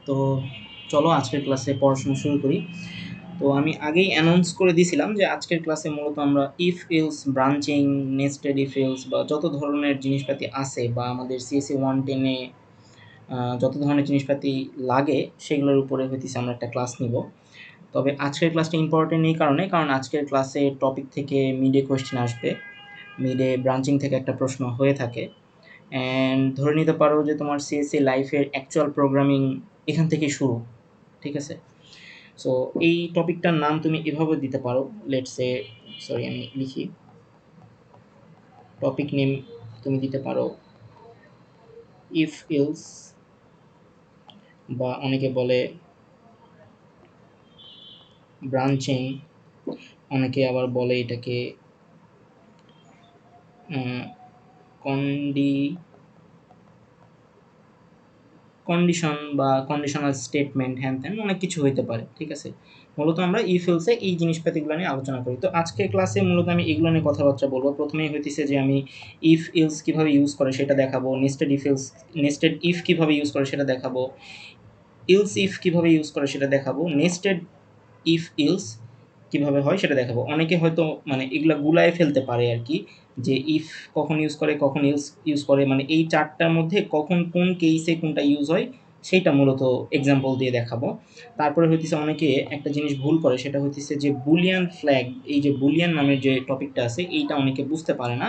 তো চলো আজকের ক্লাসে পড়াশোনা শুরু করি। তো আমি আগেই অ্যানাউন্স করে দিয়েছিলাম যে আজকের ক্লাসে মূলত আমরা if else, branching, nested if else বা যত ধরনের জিনিসপাতি আছে বা আমাদের সিএসসি 110-এ যত ধরনের জিনিসপাতি লাগে সেগুলোর উপরে হইতেছে আমরা একটা ক্লাস নিব। তবে আজকের ক্লাসটা ইম্পর্টেন্ট এই কারণ আজকের ক্লাসে টপিক থেকে মিডে কোয়েশ্চেন আসবে। মিডে ব্রাঞ্চিং থেকে একটা প্রশ্ন হয়ে থাকে, অ্যান্ড ধরে নিতে পারো যে তোমার সিএসসি লাইফের অ্যাকচুয়াল প্রোগ্রামিং এখান থেকেই শুরু। ঠিক আছে? সো এই টপিকটার নাম তুমি এভাবে দিতে পারো, লেটস সে, সরি আমি লিখি, টপিক নেম তুমি দিতে পারো ইফ ইলস, বা অনেকে বলে ব্রাঞ্চিং, অনেকে আবার বলে এটাকে কন্ডি কন্ডিশন বা কন্ডিশনাল স্টেটমেন্ট, হ্যান ত্যান অনেক কিছু হইতে পারে। ঠিক আছে? মূলত আমরা ইফ এলসে এই জিনিসপাতিগুলো নিয়ে আলোচনা করি। তো আজকের ক্লাসে মূলত আমি এগুলো নিয়ে কথাবার্তা বলবো। প্রথমেই হইতেছে যে আমি ইফ এলস কীভাবে ইউজ করে সেটা দেখাবো, নেস্টেড ইফ কীভাবে ইউজ করে সেটা দেখাবো, ইলস ইফ কীভাবে ইউজ করে সেটা দেখাবো, নেস্টেড ইফ ইলস কীভাবে হয় সেটা দেখাবো। অনেকে হয়তো মানে এগুলা গুলায় ফেলতে পারে আর কি, যে ইফ কখন ইউজ করে, কখন ইলস ইউজ করে, মানে এই চারটার মধ্যে কখন কোন কেসে কোনটা ইউজ হয় সেইটা মূলত এক্সাম্পল দিয়ে দেখাবো। তারপরে হইতেছে অনেকে একটা জিনিস ভুল করে, সেটা হইতেছে যে বুলিয়ান ফ্ল্যাগ, এই যে বুলিয়ান নামের যে টপিকটা আছে এইটা অনেকে বুঝতে পারে না।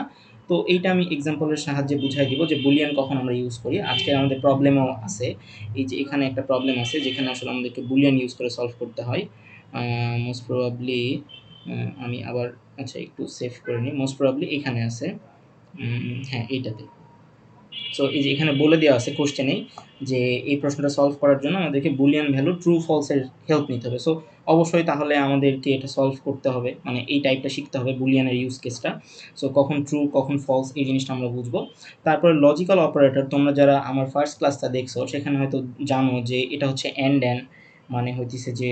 তো এইটা আমি এক্সাম্পলের সাহায্যে বুঝাই দিব যে বুলিয়ান কখন আমরা ইউজ করি। আজকে আমাদের প্রবলেমও আছে, এই যে এখানে একটা প্রবলেম আছে যেখানে আসলে আমাদেরকে বুলিয়ান ইউজ করে সলভ করতে হয়। মোস্ট প্রবাবলি আমি আবার, আচ্ছা একটু সেভ করে নিই, মোস্ট প্রবাবলি এখানে আছে, হ্যাঁ এইটাতে। সো এই যে এখানে বলে দেওয়া আছে কোশ্চেনেই যে এই প্রশ্নটা সলভ করার জন্য আমাদেরকে বুলিয়ান ভ্যালু ট্রু ফলসের হেল্প নিতে হবে। সো অবশ্যই তাহলে আমাদেরকে এটা সলভ করতে হবে, মানে এই টাইপটা শিখতে হবে বুলিয়ানের ইউজ কেসটা। সো কখন ট্রু কখন ফলস এই জিনিসটা আমরা বুঝবো। তারপরে লজিক্যাল অপারেটর, তোমরা যারা আমার ফার্স্ট ক্লাসটা দেখছো সেখানে হয়তো জানো যে এটা হচ্ছে অ্যান্ড মানে হইতেছে যে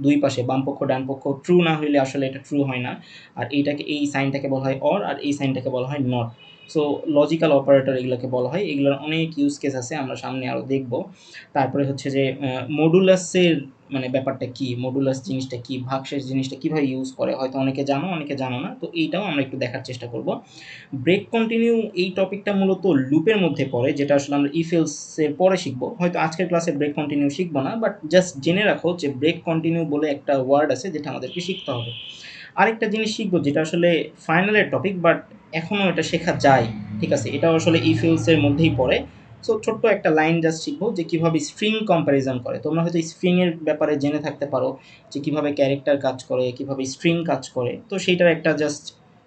দুই পাশে বাম পক্ষ ডান পক্ষ ট্রু না হইলে আসলে এটা ট্রু হয় না। আর এইটাকে, এই সাইনটাকে বলা হয় অর, আর এই সাইনটাকে বলা হয় নট। সো লজিক্যাল অপারেটর এগুলোকে বলা হয়। এগুলোর অনেক ইউজ কেস আছে, আমরা সামনে আরও দেখব। তারপরে হচ্ছে যে মডুলাসের মানে ব্যাপারটা কি, মডুলাস জিনিসটা কি, ভাগশেষ জিনিসটা কীভাবে ইউজ করে, হয়তো অনেকে জানো অনেকে জানো না, তো এইটাও আমরা একটু দেখার চেষ্টা করব। ব্রেক কন্টিনিউ এই টপিকটা মূলত লুপের মধ্যে পড়ে, যেটা আসলে আমরা ইফ এলসের পরে শিখবো। হয়তো আজকের ক্লাসে ব্রেক কন্টিনিউ শিখবো না, বাট জাস্ট জেনে রাখো যে ব্রেক কন্টিনিউ বলে একটা ওয়ার্ড আছে যেটা আমাদেরকে শিখতে হবে। আরেকটা জিনিস শিখবো যেটা আসলে ফাইনালের টপিক, বাট এখনও এটা শেখা যায়। ঠিক আছে? এটাও আসলে ইফ এলসের মধ্যেই পড়ে। সো ছোট্ট একটা লাইন জাস্ট শিখবো যে কীভাবে স্ট্রিং কম্প্যারিজন করে। তোমরা হয়তো স্ট্রিংয়ের ব্যাপারে জেনে থাকতে পারো যে কীভাবে ক্যারেক্টার কাজ করে, কীভাবে স্ট্রিং কাজ করে। তো সেইটার একটা জাস্ট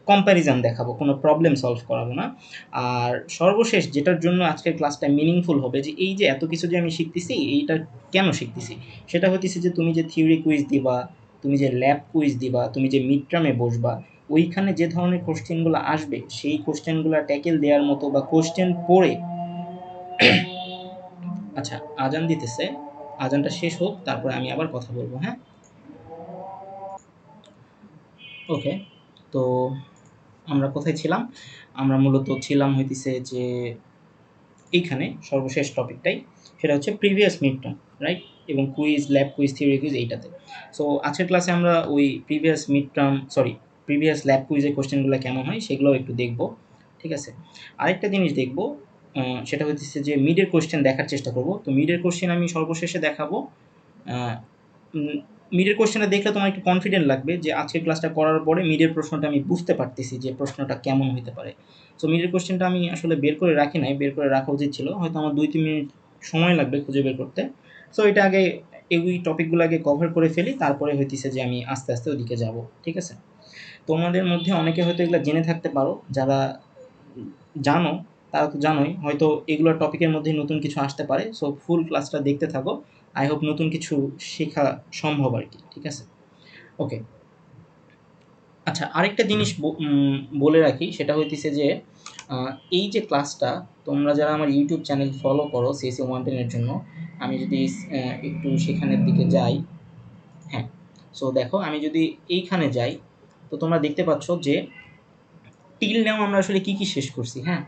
কম্প্যারিজন দেখাবো, কোনো প্রবলেম সলভ করাবো না। আর সর্বশেষ যেটার জন্য আজকের ক্লাসটা মিনিংফুল হবে, যে এই যে এত কিছু যে আমি শিখতেছি এইটা কেন শিখতেছি, সেটা হইতেছে যে তুমি যে থিওরি কুইজ দিবা, তুমি যে ল্যাব কুইজ দিবা, তুমি যে মিড টার্মে বসবা, ওইখানে যে ধরনের কোশ্চেনগুলো আসবে সেই কোশ্চেনগুলো ট্যাকেল দেওয়ার মতো বা কোশ্চেন পড়ে আচ্ছা আজান দিতেছে, আজানটা শেষ হোক তারপরে আমি আবার কথা বলবো, হ্যাঁ? ওকে। তো আমরা কোথায় ছিলাম? আমরা মূলত ছিলাম হইতেছে যে এইখানে সর্বশেষ টপিকটাই, সেটা হচ্ছে প্রিভিয়াস মিড টার্ম, রাইট? এবং quiz, lab quiz, theory quiz এইটাতে। সো আজকের ক্লাসে আমরা ওই প্রিভিয়াস ল্যাব কুইজের কোশ্চেনগুলো কেমন হয় সেগুলোও একটু দেখব। ঠিক আছে? আরেকটা জিনিস দেখব, সেটা হচ্ছে যে মিডের কোশ্চেন দেখার চেষ্টা করব। তো মিডের কোশ্চেন আমি সর্বশেষে দেখাবো। মিডের কোশ্চেনটা দেখলে তোমার একটু কনফিডেন্ট লাগবে যে আজকের ক্লাসটা করার পরে মিডের প্রশ্নটা আমি বুঝতে পারতেছি যে প্রশ্নটা কেমন হতে পারে। সো মিডের কোশ্চেনটা আমি আসলে বের করে রাখি নাই, বের করে রাখা উচিত ছিল, হয়তো আমার 2-3 মিনিট সময় লাগবে খুঁজে বের করতে। সো এটা আগে এই টপিকগুলো আগে কভার করে ফেলি, তারপরে হইতেছে যে আমি আস্তে আস্তে ওদিকে যাব। ঠিক আছে? তোমাদের মধ্যে অনেকে হয়তো এগুলো জেনে থাকতে পারো, যারা জানো তারা তো জানোই, হয়তো এগুলোর টপিকের মধ্যে নতুন কিছু আসতে পারে। সো ফুল ক্লাসটা দেখতে থাকো, আই হোপ নতুন কিছু শেখা সম্ভব আর কি। ঠিক আছে? ওকে। আচ্ছা আরেকটা জিনিস বলে রাখি, সেটা হইতেছে যে এই যে ক্লাসটা তোমরা যারা আমার ইউটিউব চ্যানেল ফলো করো সিএসসি 110 এর জন্য, আমি যদি একটু সেখানের দিকে যাই, হ্যাঁ, সো দেখো আমি যদি এইখানে যাই, তো তোমরা দেখতে পাচ্ছ যে টিল নাও আমরা আসলে কী কী শেষ করছি, হ্যাঁ?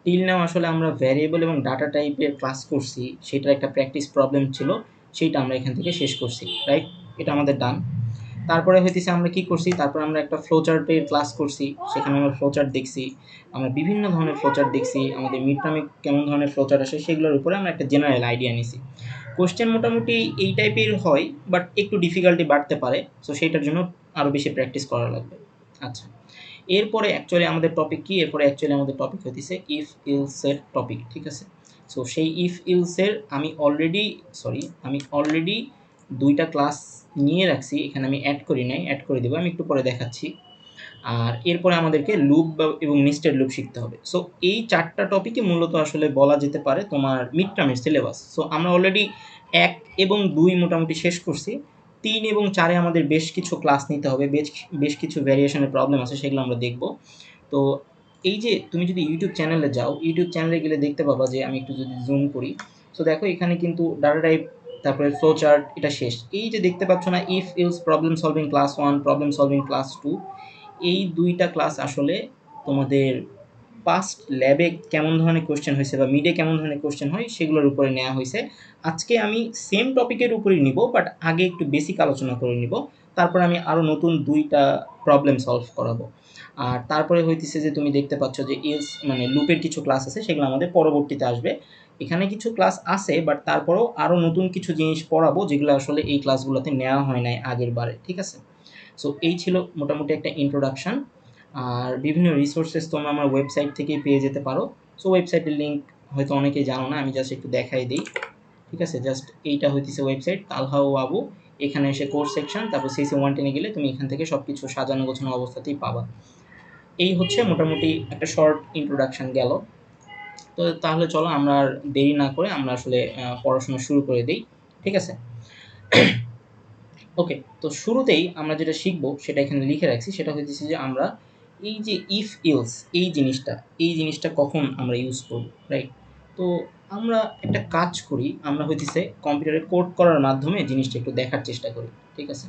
টিল নাও আসলে আমরা ভ্যারিয়েবল এবং ডাটা টাইপের ক্লাস করছি, সেটার একটা প্র্যাকটিস প্রবলেম ছিল, সেইটা আমরা এখান থেকে শেষ করছি, রাইট? এটা আমাদের ডান। তারপরে হইতেছে আমরা কি করছি, তারপর আমরা একটা ফ্লোচার্টের ক্লাস করছি, সেখানে আমরা ফ্লোচার্ট দেখছি, আমরা বিভিন্ন ধরনের ফ্লোচার্ট দেখছি, আমাদের মিড টার্মে কেমন ধরনের ফ্লোচার্ট আসে সেগুলোর উপরে আমরা একটা জেনারেল আইডিয়া নিছি। কোশ্চেন মোটামুটি এই টাইপের হয়, বাট একটু ডিফিকাল্টি বাড়তে পারে, সো সেইটার জন্য আরও বেশি প্র্যাকটিস করা লাগবে। আচ্ছা, এরপরে অ্যাকচুয়ালি আমাদের টপিক কি? এরপরে অ্যাকচুয়ালি আমাদের টপিক হইতেছে ইফ ইলসের টপিক, ঠিক আছে? সো সেই ইফ ইলসের আমি অলরেডি 2টা ক্লাস নিয়ে রাখছি, এখানে আমি অ্যাড করি নাই, অ্যাড করে দেবো, আমি একটু পরে দেখাচ্ছি। আর এরপরে আমাদেরকে লুপ এবং নেস্টেড লুপ শিখতে হবে। সো এই 4টা টপিকই মূলত আসলে বলা যেতে পারে তোমার মিড টার্মের সিলেবাস। সো আমরা অলরেডি 1 এবং 2 মোটামুটি শেষ করছি। 3 এবং 4 এ আমাদের বেশ কিছু ক্লাস নিতে হবে, বেশ কিছু ভ্যারিয়েশনের প্রবলেম আছে, সেগুলো আমরা দেখব। তো এই যে তুমি যদি ইউটিউব চ্যানেলে যাও, ইউটিউব চ্যানেলে গেলে দেখতে পাবা যে আমি একটু যদি জুম করি, সো দেখো এখানে কিন্তু ডাটা টাইপ, তারপরে ফ্লো চার্ট, এটা শেষ। এই যে দেখতে পাচ্ছ না, if else problem solving class 1, problem solving class 2, এই 2টা ক্লাস আসলে তোমাদের পাস্ট ল্যাবে কেমন ধরনের কোয়েশ্চেন হয়েছে বা মিডে কেমন ধরনের কোয়েশ্চেন হয় সেগুলোর উপরে নেওয়া হয়েছে। আজকে আমি সেম টপিকের উপরেই নিব, বাট আগে একটু বেসিক আলোচনা করে নিব, তারপর আমি আরও নতুন 2টা প্রবলেম সলভ করাবো। আর তারপরে হইতেছে যে তুমি দেখতে পাচ্ছ যে ইলস মানে লুপের কিছু ক্লাস আছে, সেগুলো আমাদের পরবর্তীতে আসবে। এখানে কিছু ক্লাস আছে, বাট তারপরেও আরও নতুন কিছু জিনিস পড়াবো যেগুলো আসলে এই ক্লাসগুলোতে নেওয়া হয় নাই আগের বারে, ঠিক আছে? সো এই ছিল মোটামুটি একটা ইন্ট্রোডাকশন। আর বিভিন্ন রিসোর্সেস তোমরা আমার ওয়েবসাইট থেকেই পেয়ে যেতে পারো। সো ওয়েবসাইটের লিঙ্ক হয়তো অনেকেই জানো না, আমি জাস্ট একটু দেখাই দিই, ঠিক আছে? জাস্ট এইটা হইতেছে ওয়েবসাইট তালহা ও আবু। এখানে এসে কোর্স সেকশন, তারপর সিসি 110 গেলে তুমি এখান থেকে সব কিছু সাজানো গোছানো অবস্থাতেই পাবা। এই হচ্ছে মোটামুটি একটা শর্ট ইন্ট্রোডাকশন গেল। তো তাহলে চলো আমরা আর দেরি না করে আমরা আসলে পড়াশোনা শুরু করে দিই, ঠিক আছে? ওকে, তো শুরুতেই আমরা যেটা শিখবো সেটা এখানে লিখে রাখছি, সেটা হইতেছে যে আমরা এই যে ইফ ইলস এই জিনিসটা কখন আমরা ইউজ করব, রাইট? তো আমরা একটা কাজ করি, আমরা হইতেছে কম্পিউটারে কোড করার মাধ্যমে জিনিসটা একটু দেখার চেষ্টা করি, ঠিক আছে?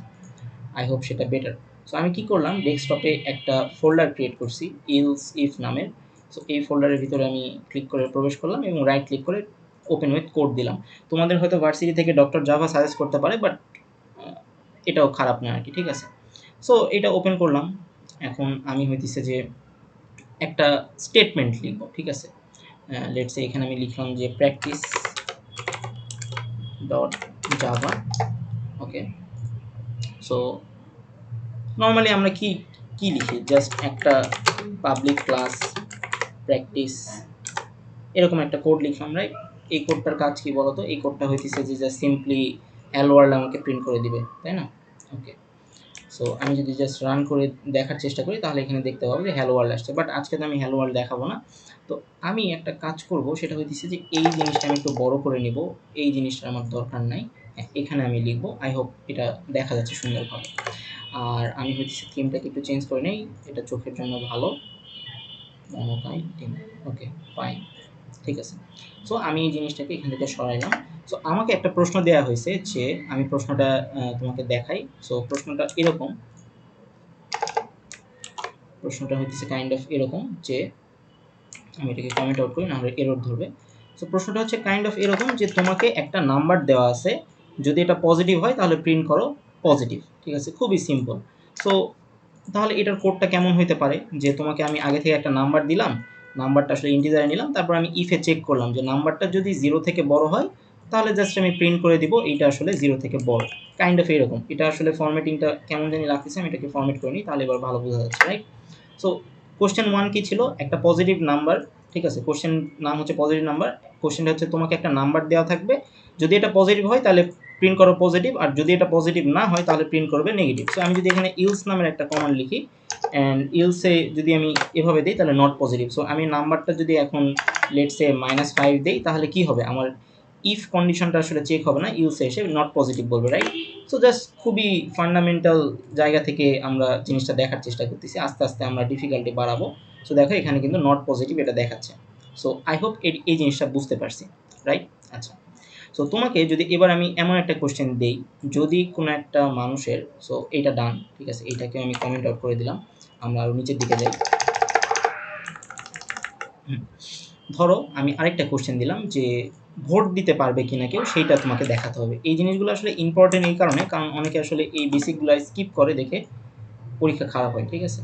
আই হোপ সেটা বেটার। সো আমি কি করলাম, ডেস্কটপে একটা ফোল্ডার ক্রিয়েট করছি ইলস ইফ নামের। সো এই ফোল্ডারের ভিতরে আমি ক্লিক করে প্রবেশ করলাম এবং রাইট ক্লিক করে ওপেন উইথ কোড দিলাম। তোমাদের হয়তো ভার্সিটি থেকে ডক্টর জাভা সাজেস্ট করতে পারে, বাট এটাও খারাপ না আর কি, ঠিক আছে? সো এটা ওপেন করলাম। এখন আমি হইতেছে যে একটা স্টেটমেন্ট লিখব, ঠিক আছে? লেটস সে এখানে আমি লিখলাম যে প্র্যাকটিস ডট জাভা। ওকে, সো নর্মালি আমরা কি কি লিখি, জাস্ট একটা পাবলিক ক্লাস প্র্যাকটিস, এরকম একটা কোড লিখলাম, রাইট? এই কোডটার কাজ কি বলতো? এই কোডটা হইতেছে যে জাস্ট সিম্পলি হ্যালো ওয়ার্ল্ড আমাকে প্রিন্ট করে দিবে, তাই না? ওকে, সো আমি যদি জাস্ট রান করে দেখার চেষ্টা করি তাহলে এখানে দেখতে পাবো যে হ্যালো ওয়ার্ল্ড আসছে, বাট আজকে তো আমি হ্যালো ওয়ার্ল্ড দেখাবো না। তো আমি একটা কাজ করব, সেটা হইতেছে যে এই জিনিসটা আমি একটু বড় করে নিব, এই জিনিসটা আমার দরকার নাই, এখানে আমি লিখব। আই হোপ এটা দেখা যাচ্ছে সুন্দরভাবে। আর আমি হইতেছে থিমটাকে একটু চেঞ্জ করে নেই, এটা চোখের জন্য ভালো। ওকে, ফাইন, ঠিক আছে। সো আমি এই জিনিসটাকে এখান থেকে সরাইলাম। সো আমাকে একটা প্রশ্ন দেওয়া হয়েছে, যে আমি প্রশ্নটা তোমাকে দেখাই। সো প্রশ্নটা এরকম, প্রশ্নটা হচ্ছে কাইন্ড অফ এরকম যে, আমি এটাকে কমেন্ট আউট করি না হলে এরর ধরবে। সো প্রশ্নটা হচ্ছে কাইন্ড অফ এরকম যে তোমাকে একটা নাম্বার দেওয়া আছে, যদি এটা পজিটিভ হয় তাহলে প্রিন্ট করো পজিটিভ, ঠিক আছে? খুবই সিম্পল। সো তাহলে এটার কোডটা কেমন হইতে পারে, যে তোমাকে আমি আগে থেকে একটা নাম্বার দিলাম, নাম্বারটা আসলে ইন্টিজারে নিলাম, তারপর আমি ইফে চেক করলাম যে নাম্বারটা যদি 0 থেকে বড় হয় তাহলে জাস্ট আমি প্রিন্ট করে দিব এইটা আসলে 0 থেকে বড়। কাইন্ড অফ এরকম। এটা আসলে ফরম্যাটিংটা কেমন জানি লাগতেছে, আমি এটাকে ফরম্যাট করে নিই, তাহলে এবার ভালো বোঝা যাচ্ছে, রাইট? সো কোশ্চেন 1 কি ছিল? একটা পজিটিভ নাম্বার, ঠিক আছে? কোশ্চেন নাম হচ্ছে পজিটিভ নাম্বার। কোশ্চেনটা হচ্ছে তোমাকে একটা নাম্বার দেওয়া থাকবে, যদি এটা পজিটিভ হয় তাহলে প্রিন্ট করো পজিটিভ, আর যদি এটা পজিটিভ না হয় তাহলে প্রিন্ট করবে নেগেটিভ। সো আমি যদি এখানে ইলস নামের একটা কমান্ড লিখি, অ্যান্ড ইলসে যদি আমি এভাবে দিই তাহলে নট পজিটিভ। সো আমি নাম্বারটা যদি এখন লেটসে -5 দেই তাহলে কি হবে, আমার ইফ কন্ডিশনটা আসলে চেক হবে না, ইলসে এসে নট পজিটিভ বলবে, রাইট? সো জাস্ট খুবই ফান্ডামেন্টাল জায়গা থেকে আমরা জিনিসটা দেখার চেষ্টা করতেছি, আস্তে আস্তে আমরা ডিফিকাল্টি বাড়াবো। সো দেখো এখানে কিন্তু নট পজিটিভ এটা দেখাচ্ছে। সো আই হোপ এই জিনিসটা বুঝতে পারছি, রাইট? আচ্ছা, সো তোমাকে যদি এবার আমি এমন একটা কোশ্চেন দেই, যদি কোনো একটা মানুষের, সো এইটা ডান, ঠিক আছে? এইটাকে আমি কমেন্ট আউট করে দিলাম, আমরা আরও নিচের দিকে যাই। ধরো আমি আরেকটা কোশ্চেন দিলাম যে ভোট দিতে পারবে কিনা কেউ, সেইটা তোমাকে দেখাতে হবে। এই জিনিসগুলো আসলে ইম্পর্টেন্ট এই কারণে, কারণ অনেকে আসলে এই বেসিকগুলো স্কিপ করে দেখে পরীক্ষা খারাপ হয়, ঠিক আছে?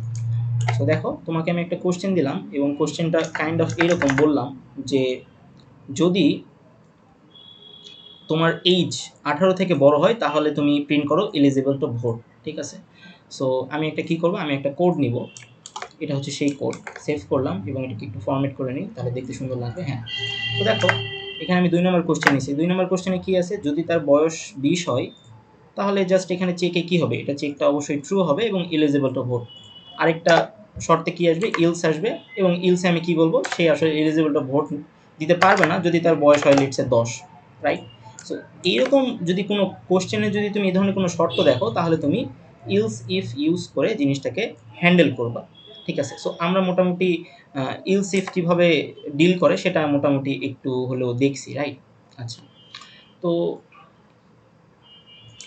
তো দেখো তোমাকে আমি একটা কোশ্চেন দিলাম এবং কোশ্চেনটা কাইন্ড অফ এইরকম বললাম যে যদি তোমার এইজ 18 থেকে বড় হয় তাহলে তুমি প্রিন্ট করো এলিজিবল টু ভোট, ঠিক আছে? সো আমি একটা কী করবো, আমি একটা কোড নিব, এটা হচ্ছে সেই কোড, সেভ করলাম এবং এটাকে একটু ফরম্যাট করে নিই, তাহলে দেখতে সুন্দর লাগবে। হ্যাঁ, তো দেখো এখানে আমি 2 নম্বর কোশ্চেন নিয়েছি। 2 নম্বর কোশ্চেনে কী আছে, যদি তার বয়স 20 হয় তাহলে জাস্ট এখানে চেকে কী হবে, এটা চেকটা অবশ্যই ট্রু হবে এবং এলিজিবল টু ভোট। আরেকটা শর্তে কী আসবে, ইলস আসবে, এবং ইলসে আমি কী বলবো, সে আসলে এলিজিবল টু ভোট দিতে পারবে না যদি তার বয়স হয় লিটসে 10, রাইট? সো এইরকম যদি কোনো কোশ্চেনে যদি তুমি এই ধরনের কোনো শর্ত দেখো তাহলে তুমি ইলস ইফ ইউজ করে জিনিসটাকে হ্যান্ডেল করবা, ঠিক আছে? সো আমরা মোটামুটি ইলস ইফ কীভাবে ডিল করে সেটা মোটামুটি একটু হলেও দেখছি, রাইট? আচ্ছা, তো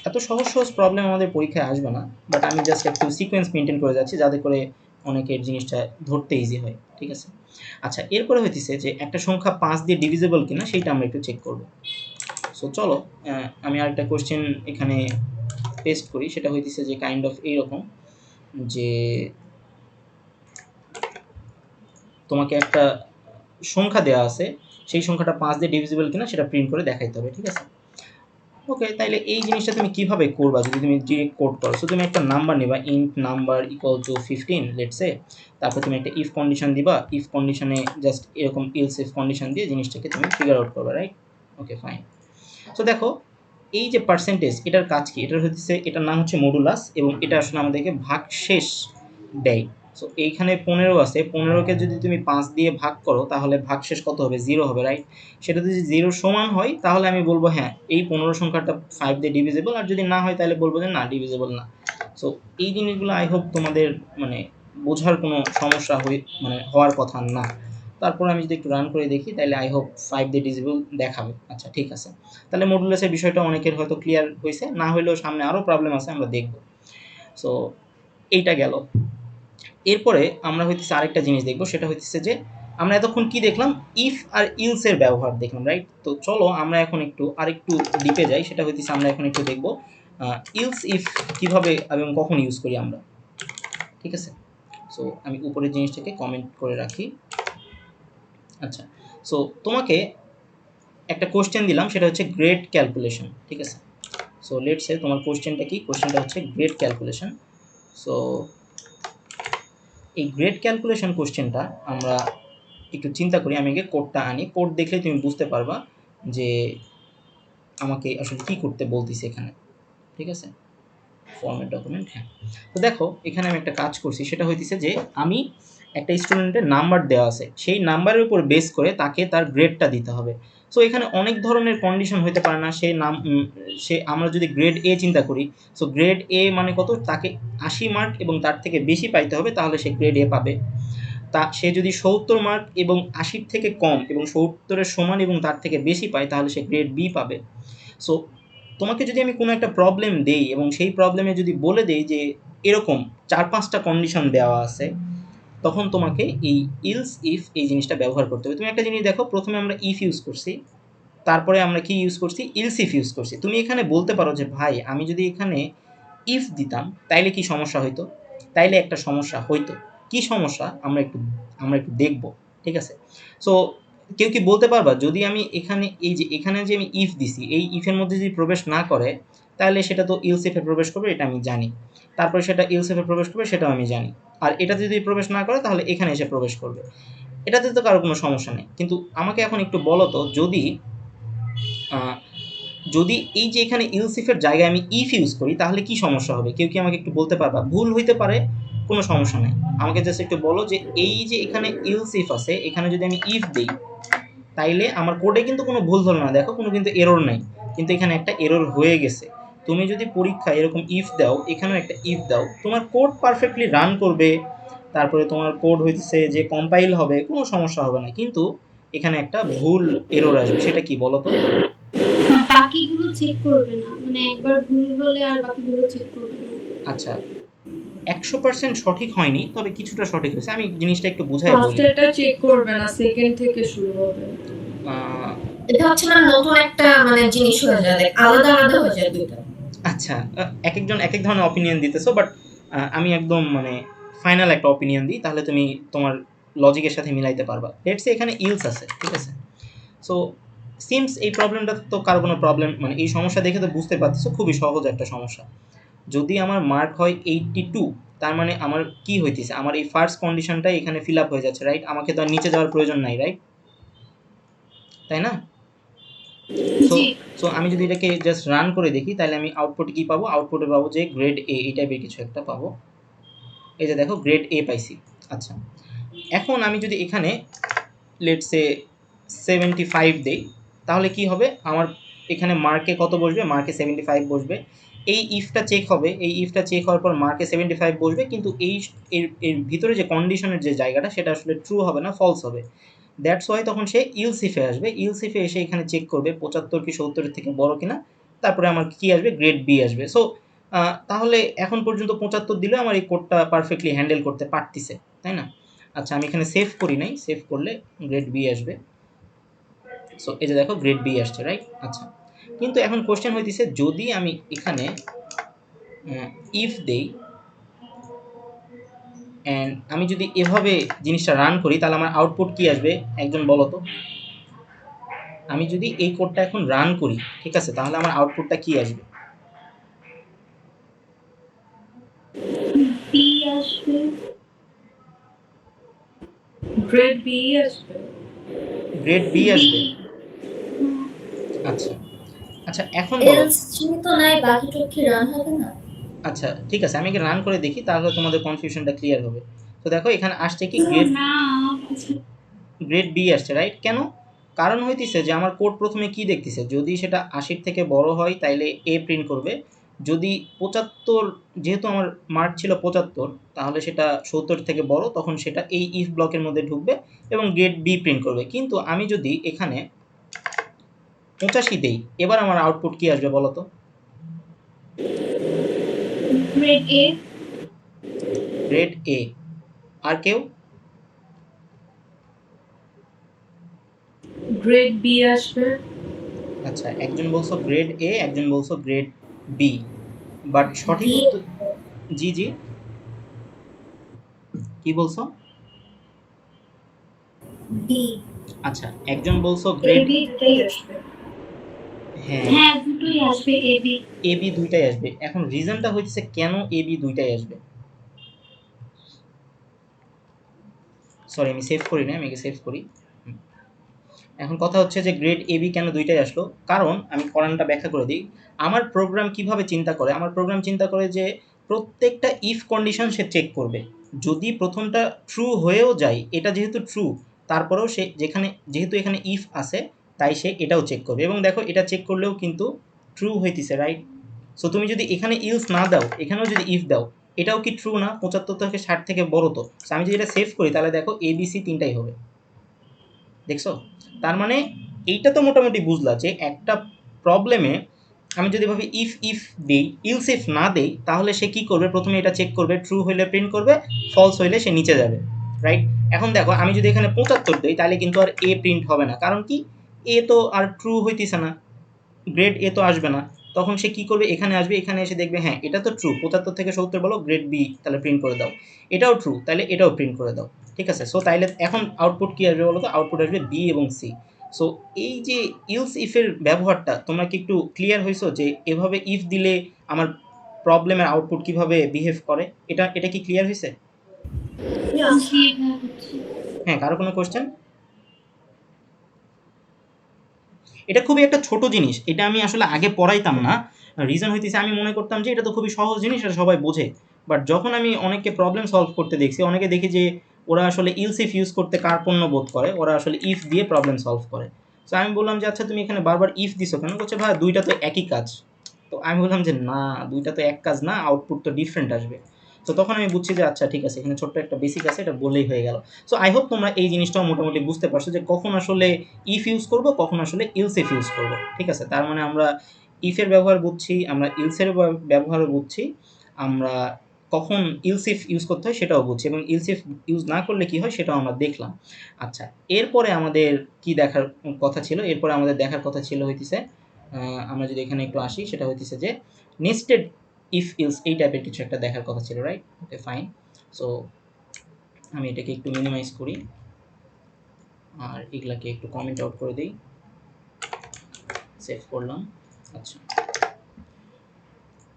এত সহজ সহজ প্রবলেম আমাদের পরীক্ষায় আসবে না, বাট আমি জাস্ট একটু সিকোয়েন্স মেনটেন করে যাচ্ছি যাতে করে অনেকের জিনিসটা ধরতে ইজি হয়, ঠিক আছে? আচ্ছা, এরপরে হইতেছে যে একটা সংখ্যা 5 দিয়ে ডিভিজিবল কিনা সেইটা আমরা একটু চেক করব। সো চলো আমি আরেকটা কোশ্চেন এখানে পেস্ট করি, সেটা হইতেছে যে কাইন্ড অফ এইরকম যে তোমাকে একটা সংখ্যা দেওয়া আছে, সেই সংখ্যাটা 5 দিয়ে ডিভিজিবল কিনা সেটা প্রিন্ট করে দেখাইতে হবে, ঠিক আছে? ওকে, তাইলে এই জিনিসটা তুমি কিভাবে করবা যদি তুমি ডিরেক্ট কোড করো? সো তুমি একটা নাম্বার নিবা, int number equal to 15 let's say, তারপর তুমি একটা ইফ কন্ডিশন দিবা, ইফ কন্ডিশনে জাস্ট এরকম ইলস ইফ কন্ডিশন দিয়ে জিনিসটাকে তুমি ফিগার আউট করবা, রাইট? ওকে, ফাইন। সো দেখো এই যে পার্সেন্টেজ, এটার কাজ কি? এটার হচ্ছে, এটার নাম হচ্ছে মডুলাস এবং এটা আসলে আমাদেরকে ভাগশেষ দেয়। সো এইখানে 15 আছে, 15কে যদি তুমি 5 দিয়ে ভাগ করো তাহলে ভাগশেষ কত হবে? 0 হবে, রাইট? সেটা যদি 0 সমান হয় তাহলে আমি বলবো হ্যাঁ এই 15 সংখ্যাটা 5 দিয়ে ডিভিজিবল, আর যদি না হয় তাহলে বলবো যে না, ডিভিজিবল না। সো এই জিনিসগুলো আই হোপ তোমাদের মানে বোঝার কোনো সমস্যা মানে হওয়ার কথা না। তারপর আমি যদি একটু রান করে দেখি তাহলে আই হোপ 5 দিয়ে ডিভিজিবল দেখাবে। আচ্ছা, ঠিক আছে, তাহলে মডুলাসের বিষয়টা অনেকের হয়তো ক্লিয়ার হয়েছে, না হলেও সামনে আরও প্রবলেম আছে, আমরা দেখব। সো এইটা গেল। এরপরে আমরা হইতেছে আরেকটা জিনিস দেখব, সেটা হইতেছে যে আমরা এতক্ষণ কি দেখলাম, ইফ আর ইলস এর ব্যবহার দেখলাম, রাইট? তো চলো আমরা এখন একটু আরেকটু ডিপে যাই, সেটা হইতেছে আমরা এখন একটু দেখব ইলস ইফ কিভাবে এবং কখন ইউজ করি আমরা, ঠিক আছে? সো আমি উপরের জিনিসটাকে কমেন্ট করে রাখি। আচ্ছা, সো তোমাকে একটা কোশ্চেন দিলাম, সেটা হচ্ছে গ্রেড ক্যালকুলেশন, ঠিক আছে? সো লেটস সে তোমার কোশ্চেনটা কি, কোশ্চেনটা হচ্ছে গ্রেড ক্যালকুলেশন। সো এই গ্রেড ক্যালকুলেশন কোশ্চেনটা আমরা একটু চিন্তা করি, আমি আগে কোডটা আনি, কোড দেখলে তুমি বুঝতে পারবা যে আমাকে আসলে কী করতে বলতেছে এখানে, ঠিক আছে? ফরম্যাট ডকুমেন্ট, হ্যাঁ। তো দেখো এখানে আমি একটা কাজ করছি, সেটা হইতেছে যে আমি একটা স্টুডেন্টের নাম্বার দেওয়া আছে, সেই নাম্বারের উপর বেস করে তাকে তার গ্রেডটা দিতে হবে। সো এখানে অনেক ধরনের কন্ডিশন হতে পারে না, সে আমরা যদি গ্রেড এ চিন্তা করি, সো গ্রেড এ মানে কত, তাকে 80 মার্ক এবং তার থেকে বেশি পাইতে হবে তাহলে সে গ্রেড এ পাবে। সে যদি 70 মার্ক এবং 80 থেকে কম এবং 70-এর সমান এবং তার থেকে বেশি পায় তাহলে সে গ্রেড বি পাবে। সো তোমাকে যদি আমি কোনো একটা প্রবলেম দেই এবং সেই প্রবলেমে যদি বলে দেই যে এরকম 4-5টা কন্ডিশন দেওয়া আছে, তখন তোমাকে এই ইলস ইফ এই জিনিসটা ব্যবহার করতে হবে। তুমি একটা জিনিস দেখো, প্রথমে আমরা ইফ ইউজ করছি, তারপরে আমরা কি ইউজ করছি, ইলস ইফ ইউজ করছি। তুমি এখানে বলতে পারো যে ভাই আমি যদি এখানে ইফ দিতাম তাইলে কি সমস্যা হইতো? তাইলে একটা সমস্যা হইতো। কি সমস্যা আমরা একটু দেখব, ঠিক আছে? সো কেউ কি বলতে পারবা যদি আমি এখানে এই যে এখানে যে আমি ইফ দিছি, এই ইফের মধ্যে যদি প্রবেশ না করে তাহলে সেটা তো ইলস ইফে প্রবেশ করবে, এটা আমি জানি। তারপরে সেটা ইলস ইফে প্রবেশ করবে, সেটাও আমি জানি। আর এটাতে যদি প্রবেশ না করে তাহলে এখানে এসে প্রবেশ করবে। এটাতে তো কারো কোনো সমস্যা নেই। কিন্তু আমাকে এখন একটু বলো তো, যদি এই যে এখানে ইলস ইফের জায়গায় আমি ইফ ইউজ করি তাহলে কি সমস্যা হবে? কেউ কি আমাকে একটু বলতে পারবা? ভুল হইতে পারে, কোনো সমস্যা নাই। আমাকে জাস্ট একটু বলো যে এই যে এখানে ইলস ইফ আছে, এখানে যদি আমি ইফ দেই তাইলে আমার কোডে কিন্তু কোনো ভুল ধরবে না। দেখো কোনো কিন্তু এরর নাই, কিন্তু এখানে একটা এরর হয়ে গেছে। তুমি যদি পরীক্ষায় এরকম ইফ দাও, এখানেও একটা ইফ দাও, তোমার কোড পারফেক্টলি রান করবে, তারপরে তোমার কোড হইতেছে যে কম্পাইল হবে, কোনো সমস্যা হবে না। কিন্তু এখানে একটা ভুল এরর আসবে, সেটা কি বলো তো? বাকিগুলো চেক করবে না, মানে একবার ভুল হলে আর বাকিগুলো চেক করবে না। আচ্ছা, 100% সঠিক হয়নি, তবে কিছুটা সঠিক হয়েছে। আমি জিনিসটা একটু বুঝাই বলি। ফার্স্টেরটা চেক করবে না, সেকেন্ড থেকে শুরু হবে। এটা হচ্ছে না নতুন একটা মানে জিনিস হয়ে যায়, আলাদা আলাদা হয়ে যায় দুইটা। আচ্ছা, একেকজন একেক ধরনের অপিনিয়ন দিতেছো, বাট আমি একদম মানে ফাইনাল একটা অপিনিয়ন দিই, তাহলে তুমি তোমার লজিকের সাথে মিলাইতে পারবা। লেটস সে এখানে ইলস আছে, ঠিক আছে? সো সিমস এই প্রবলেমটা তো কারো কোনো প্রবলেম, মানে এই সমস্যা দেখে তো বুঝতে পারতেছো খুবই সহজ একটা সমস্যা। যদি আমার মার্ক হয় 82, তার মানে আমার কি হইতেছে, আমার এই ফার্স্ট কন্ডিশনটাই এখানে ফিল আপ হয়ে যাচ্ছে, রাইট? আমাকে তো আর নিচে যাওয়ার প্রয়োজন নাই, রাইট? তাই না? সো জি। সো আমি যদি এটাকে জাস্ট রান করে দেখি, তাহলে আমি আউটপুটে কি পাবো? আউটপুটে পাবো যে গ্রেড এ, এই টাইপের কিছু একটা পাবো। এই যে দেখো, গ্রেড এ পাইছি। আচ্ছা, এখন আমি যদি এখানে লেটস সে 75 দেই, তাহলে কি হবে? আমার এখানে মার্কে কত বসবে? মার্কে 75 বসবে। এই ইফটা চেক হবে, এই ইফটা চেক হওয়ার পর মার্কে 75 বসবে, কিন্তু এই এর এর ভিতরে যে কন্ডিশনের যে জায়গাটা, সেটা আসলে ট্রু হবে না, ফলস হবে। দ্যাটস ওয়াই তখন সে ইলস ইফে আসবে। ইলস ইফে এসে এখানে চেক করবে 75 কি 70 এর থেকে বড় কিনা, তারপরে আমার কি আসবে? গ্রেড বি আসবে। সো তাহলে এখন পর্যন্ত 75 দিলেও আমার এই কোডটা পারফেক্টলি হ্যান্ডেল করতে পারতিছে, তাই না? আচ্ছা, আমি এখানে সেভ করি নাই, সেভ করলে গ্রেড বি আসবে। সো এই যে দেখো, গ্রেড বি আসছে, রাইট? আচ্ছা, কিন্তু এখন কোশ্চেন হইতেছে, যদি আমি এখানে ইফ দেই অ্যান্ড আমি যদি এভাবে জিনিসটা রান করি, তাহলে আমার আউটপুট কি আসবে? একজন বলো তো। আমি যদি এই কোডটা এখন রান করি, ঠিক আছে, তাহলে আমার আউটপুটটা কি আসবে? বি আসবে, গ্রেড বি আসবে। Grade B B. আসবে। আচ্ছা আচ্ছা, এখন বলো। এলস চিহ্ন তো নাই, বাকিটা কি রান হবে না? আচ্ছা ঠিক আছে, আমি রান করে দেখি, তাহলে তোমাদের কনফিউশনটা ক্লিয়ার হবে। তো দেখো, এখানে আসছে কি? গ্রেড না। গ্রেড বি আসছে, রাইট? কেন? কারণ হইতেছে যে আমার কোড প্রথমে কি দেখতেছে, যদি সেটা 80 থেকে বড় হয় তাইলে এ প্রিন্ট করবে। যদি 75, যেহেতু আমার মার্ক ছিল 75, তাহলে সেটা 70 থেকে বড়, তখন সেটা এই ইফ ব্লকের মধ্যে ঢুকবে এবং গ্রেড বি প্রিন্ট করবে। কিন্তু আমি যদি এখানে 85 দেই, এবার আমার আউটপুট কি আসবে বলো তো? Grade A. Grade A. আর কেউ? গ্রেড বি আসবে। আচ্ছা, একজন বলছো গ্রেড এ, একজন বলছো গ্রেড বি, বাট সঠিক বি। উত্তর। জি জি, কি বলছো? বি। আচ্ছা, একজন বলছো এ গ্রেড, বি দুটোই আসবে। হ্যাঁ, হ্যাঁ, দুটোই আসবে এ বি। এ বি দুইটাই আসবে। এখন রিজনটা হচ্ছে কেন এ বি দুইটাই আসবে। সরি, আমি সেভ করি না, আমি সেভ করি। এখন কথা হচ্ছে যে গ্রেড এ বি কেন দুইটাই আসলো? কারণ আমি কারণটা ব্যাখ্যা করে দিই। আমার প্রোগ্রাম কিভাবে চিন্তা করে? আমার প্রোগ্রাম চিন্তা করে যে প্রত্যেকটা ইফ কন্ডিশন সে চেক করবে। যদি প্রথমটা ট্রু হয়েও যায়, এটা যেহেতু ট্রু, তারপরেও সে যেহেতু এখানে ইফ আছে, তাই সে এটাও চেক করবে। এবং দেখো, এটা চেক করলেও কিন্তু ট্রু হইতেছে, রাইট? সো তুমি যদি এখানে ইলস না দাও, এখানেও যদি ইফ দাও, এটাও কি ট্রু না? 75 থেকে 60 থেকে বড় তো। সো আমি যদি এটা সেভ করি, তাহলে দেখো এবিসি তিনটাই হবে। দেখছো? তার মানে এইটা তো মোটামুটি বুঝলা যে একটা প্রবলেমে আমি যদি ভাবি ইফ ইফ দেই, ইলস ইফ না দেই, তাহলে সে কি করবে? প্রথমে এটা চেক করবে, ট্রু হইলে প্রিন্ট করবে, ফলস হইলে সে নিচে যাবে, রাইট? এখন দেখো, আমি যদি এখানে 75 দেই, তাহলে কিন্তু আর এ প্রিন্ট হবে না। কারণ কি? এ তো আর ট্রু হইতেছে না, গ্রেড এ তো আসবে না। তখন সে কি করবে? এখানে আসবে, এখানে এসে দেখবে হ্যাঁ এটা তো ট্রু, 75 থেকে 70 বলো, গ্রেড বি, তাহলে প্রিন্ট করে দাও। এটাও ট্রু, তাহলে এটাও প্রিন্ট করে দাও। ঠিক আছে? সো তাইলে এখন আউটপুট কি আসবে বলো তো? আউটপুট আসবে বি এবং সি। সো এই যে ইলস ইফের ব্যবহারটা, তোমরা কি একটু ক্লিয়ার হয়েছো যে এভাবে ইফ দিলে আমার প্রবলেমের আউটপুট কিভাবে বিহেভ করে? এটা এটা কি ক্লিয়ার হয়েছে? জি। হ্যাঁ, কারো কোনো কোশ্চেন? এটা খুবই একটা ছোট জিনিস, এটা আমি আসলে আগে পড়াইতাম না। রিজন হইতেছে, আমি মনে করতাম যে এটা তো খুবই সহজ জিনিস, এটা সবাই বোঝে। বাট যখন আমি অনেককে প্রবলেম সলভ করতে দেখছি, অনেকে দেখি যে ওরা আসলে ইলস ইফ ইউজ করতে কার্পণ্য বোধ করে, ওরা আসলে ইফ দিয়ে প্রবলেম সলভ করে। তো আমি বললাম যে আচ্ছা, তুমি এখানে বারবার ইফ দিছো কেন? বলছে ভাই দুইটা তো একই কাজ। তো আমি বললাম যে না, দুইটা তো এক কাজ না, আউটপুট তো ডিফারেন্ট আসবে। তো তখন আমি বুঝছি যে আচ্ছা ঠিক আছে, এখানে ছোট্ট একটা বেসিক আছে, এটা বললেই হয়ে গেল। সো আই হোপ তোমরা এই জিনিসটাও মোটামুটি বুঝতে পারছো যে কখন আসলে ইফ ইউজ করব, কখন আসলে ইলস ইফ ইউজ করব। ঠিক আছে? তার মানে আমরা ইফের ব্যবহার বুঝছি, আমরা ইলসের ব্যবহারও বুঝছি, আমরা কখন ইলসিফ ইউজ করতে হয় সেটাও বুঝছি, এবং ইলসিফ ইউজ না করলে কি হয় সেটাও আমরা দেখলাম। আচ্ছা, এরপরে আমাদের কি দেখার কথা ছিল? এরপরে আমাদের দেখার কথা ছিল হইতেছে, আমরা যদি এখানে একটু আসি, সেটা হইতেছে যে নেস্টেড ইফ ইলস এই টাইপের কিছু একটা দেখার কথা ছিল, রাইট? ওকে, ফাইন। সো আমি এটাকে একটু মিনিমাইজ করি আর এগুলাকে একটু কমেন্ট আউট করে দিই, সেভ করলাম। আচ্ছা,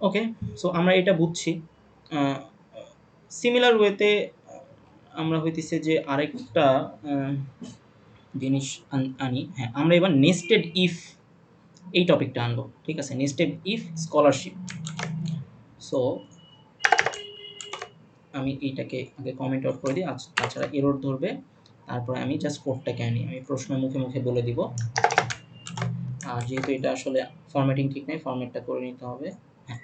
ওকে। সো আমরা এটা বুঝছি। সিমিলার ওয়েতে আমরা হইতেছে যে আরেকটা জিনিস আনি। হ্যাঁ, আমরা এবার নেস্টেড ইফ এই টপিকটা আনবো, ঠিক আছে? Nested if scholarship. সো আমি এইটাকে আগে কমেন্ট আউট করে দিই, তাছাড়া এরর ধরবে। তারপরে আমি জাস্ট কোডটাকে আনি, আমি প্রশ্ন মুখে মুখে বলে দিব। আর যেহেতু এটা আসলে ফরম্যাটিং ঠিক নেই, ফরম্যাটটা করে নিতে হবে। হ্যাঁ,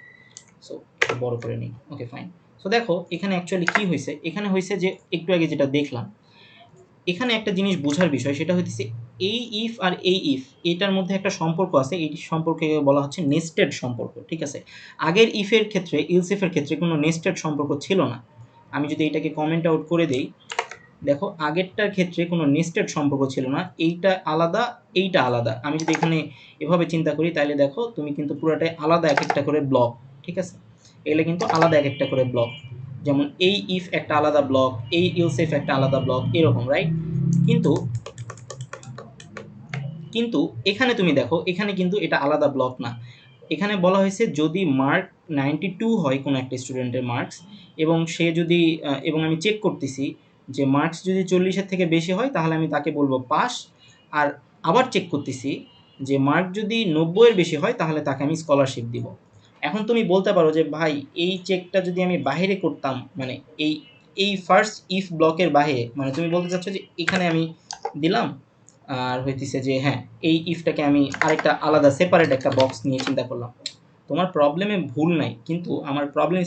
সো একটু বড় করে নিই। ওকে, ফাইন। সো দেখো এখানে অ্যাকচুয়ালি কি হয়েছে। এখানে হয়েছে যে একটু আগে যেটা দেখলাম, এখানে একটা জিনিস বোঝার বিষয়, সেটা হচ্ছে এই ইফ আর এই ইফ এটার মধ্যে একটা সম্পর্ক আছে। এই সম্পর্কে বলা হচ্ছে নেস্টেড সম্পর্ক, ঠিক আছে? আগের ইফের ক্ষেত্রে, ইলস ইফের ক্ষেত্রে কোনো নেস্টেড সম্পর্ক ছিল না। আমি যদি এটাকে কমেন্ট আউট করে দেই, দেখো আগেরটার ক্ষেত্রে কোনো নেস্টেড সম্পর্ক ছিল না। এইটা আলাদা, এইটা আলাদা। আমি যদি এখানে এভাবে চিন্তা করি, তাহলে দেখো তুমি কিন্তু পুরোটাই আলাদা এক একটা করে ব্লক, ঠিক আছে? এগুলো কিন্তু আলাদা এক একটা করে ব্লক। যেমন এই ইফ একটা আলাদা ব্লক, এই ইলস ইফ একটা আলাদা ব্লক, এরকম, রাইট? কিন্তু কিন্তু এখানে তুমি দেখো, এখানে কিন্তু এটা আলাদা ব্লক না। এখানে বলা হয়েছে যদি মার্ক 92 হয় কোনো একটা স্টুডেন্টের মার্কস, এবং সে যদি এবং আমি চেক করতেছি যে মার্কস যদি 40-এর থেকে বেশি হয়, তাহলে আমি তাকে বলবো পাস। আর আবার চেক করতেছি যে মার্ক যদি 90-এর বেশি হয়, তাহলে তাকে আমি স্কলারশিপ দিব। এখন তুমি বলতে পারো যে ভাই, এই চেকটা যদি আমি বাইরে করতাম, মানে এই এই ফার্স্ট ইফ ব্লকের বাইরে, মানে তুমি বলতে চাচ্ছ যে এখানে আমি দিলাম, আর হইতেছে যে হ্যাঁ, এই ইফটাকে আমি আরেকটা আলাদা সেপারেট একটা বক্স নিয়ে চিন্তা করলাম। তোমার প্রবলেমে ভুল নাই, কিন্তু আমার প্রবলেম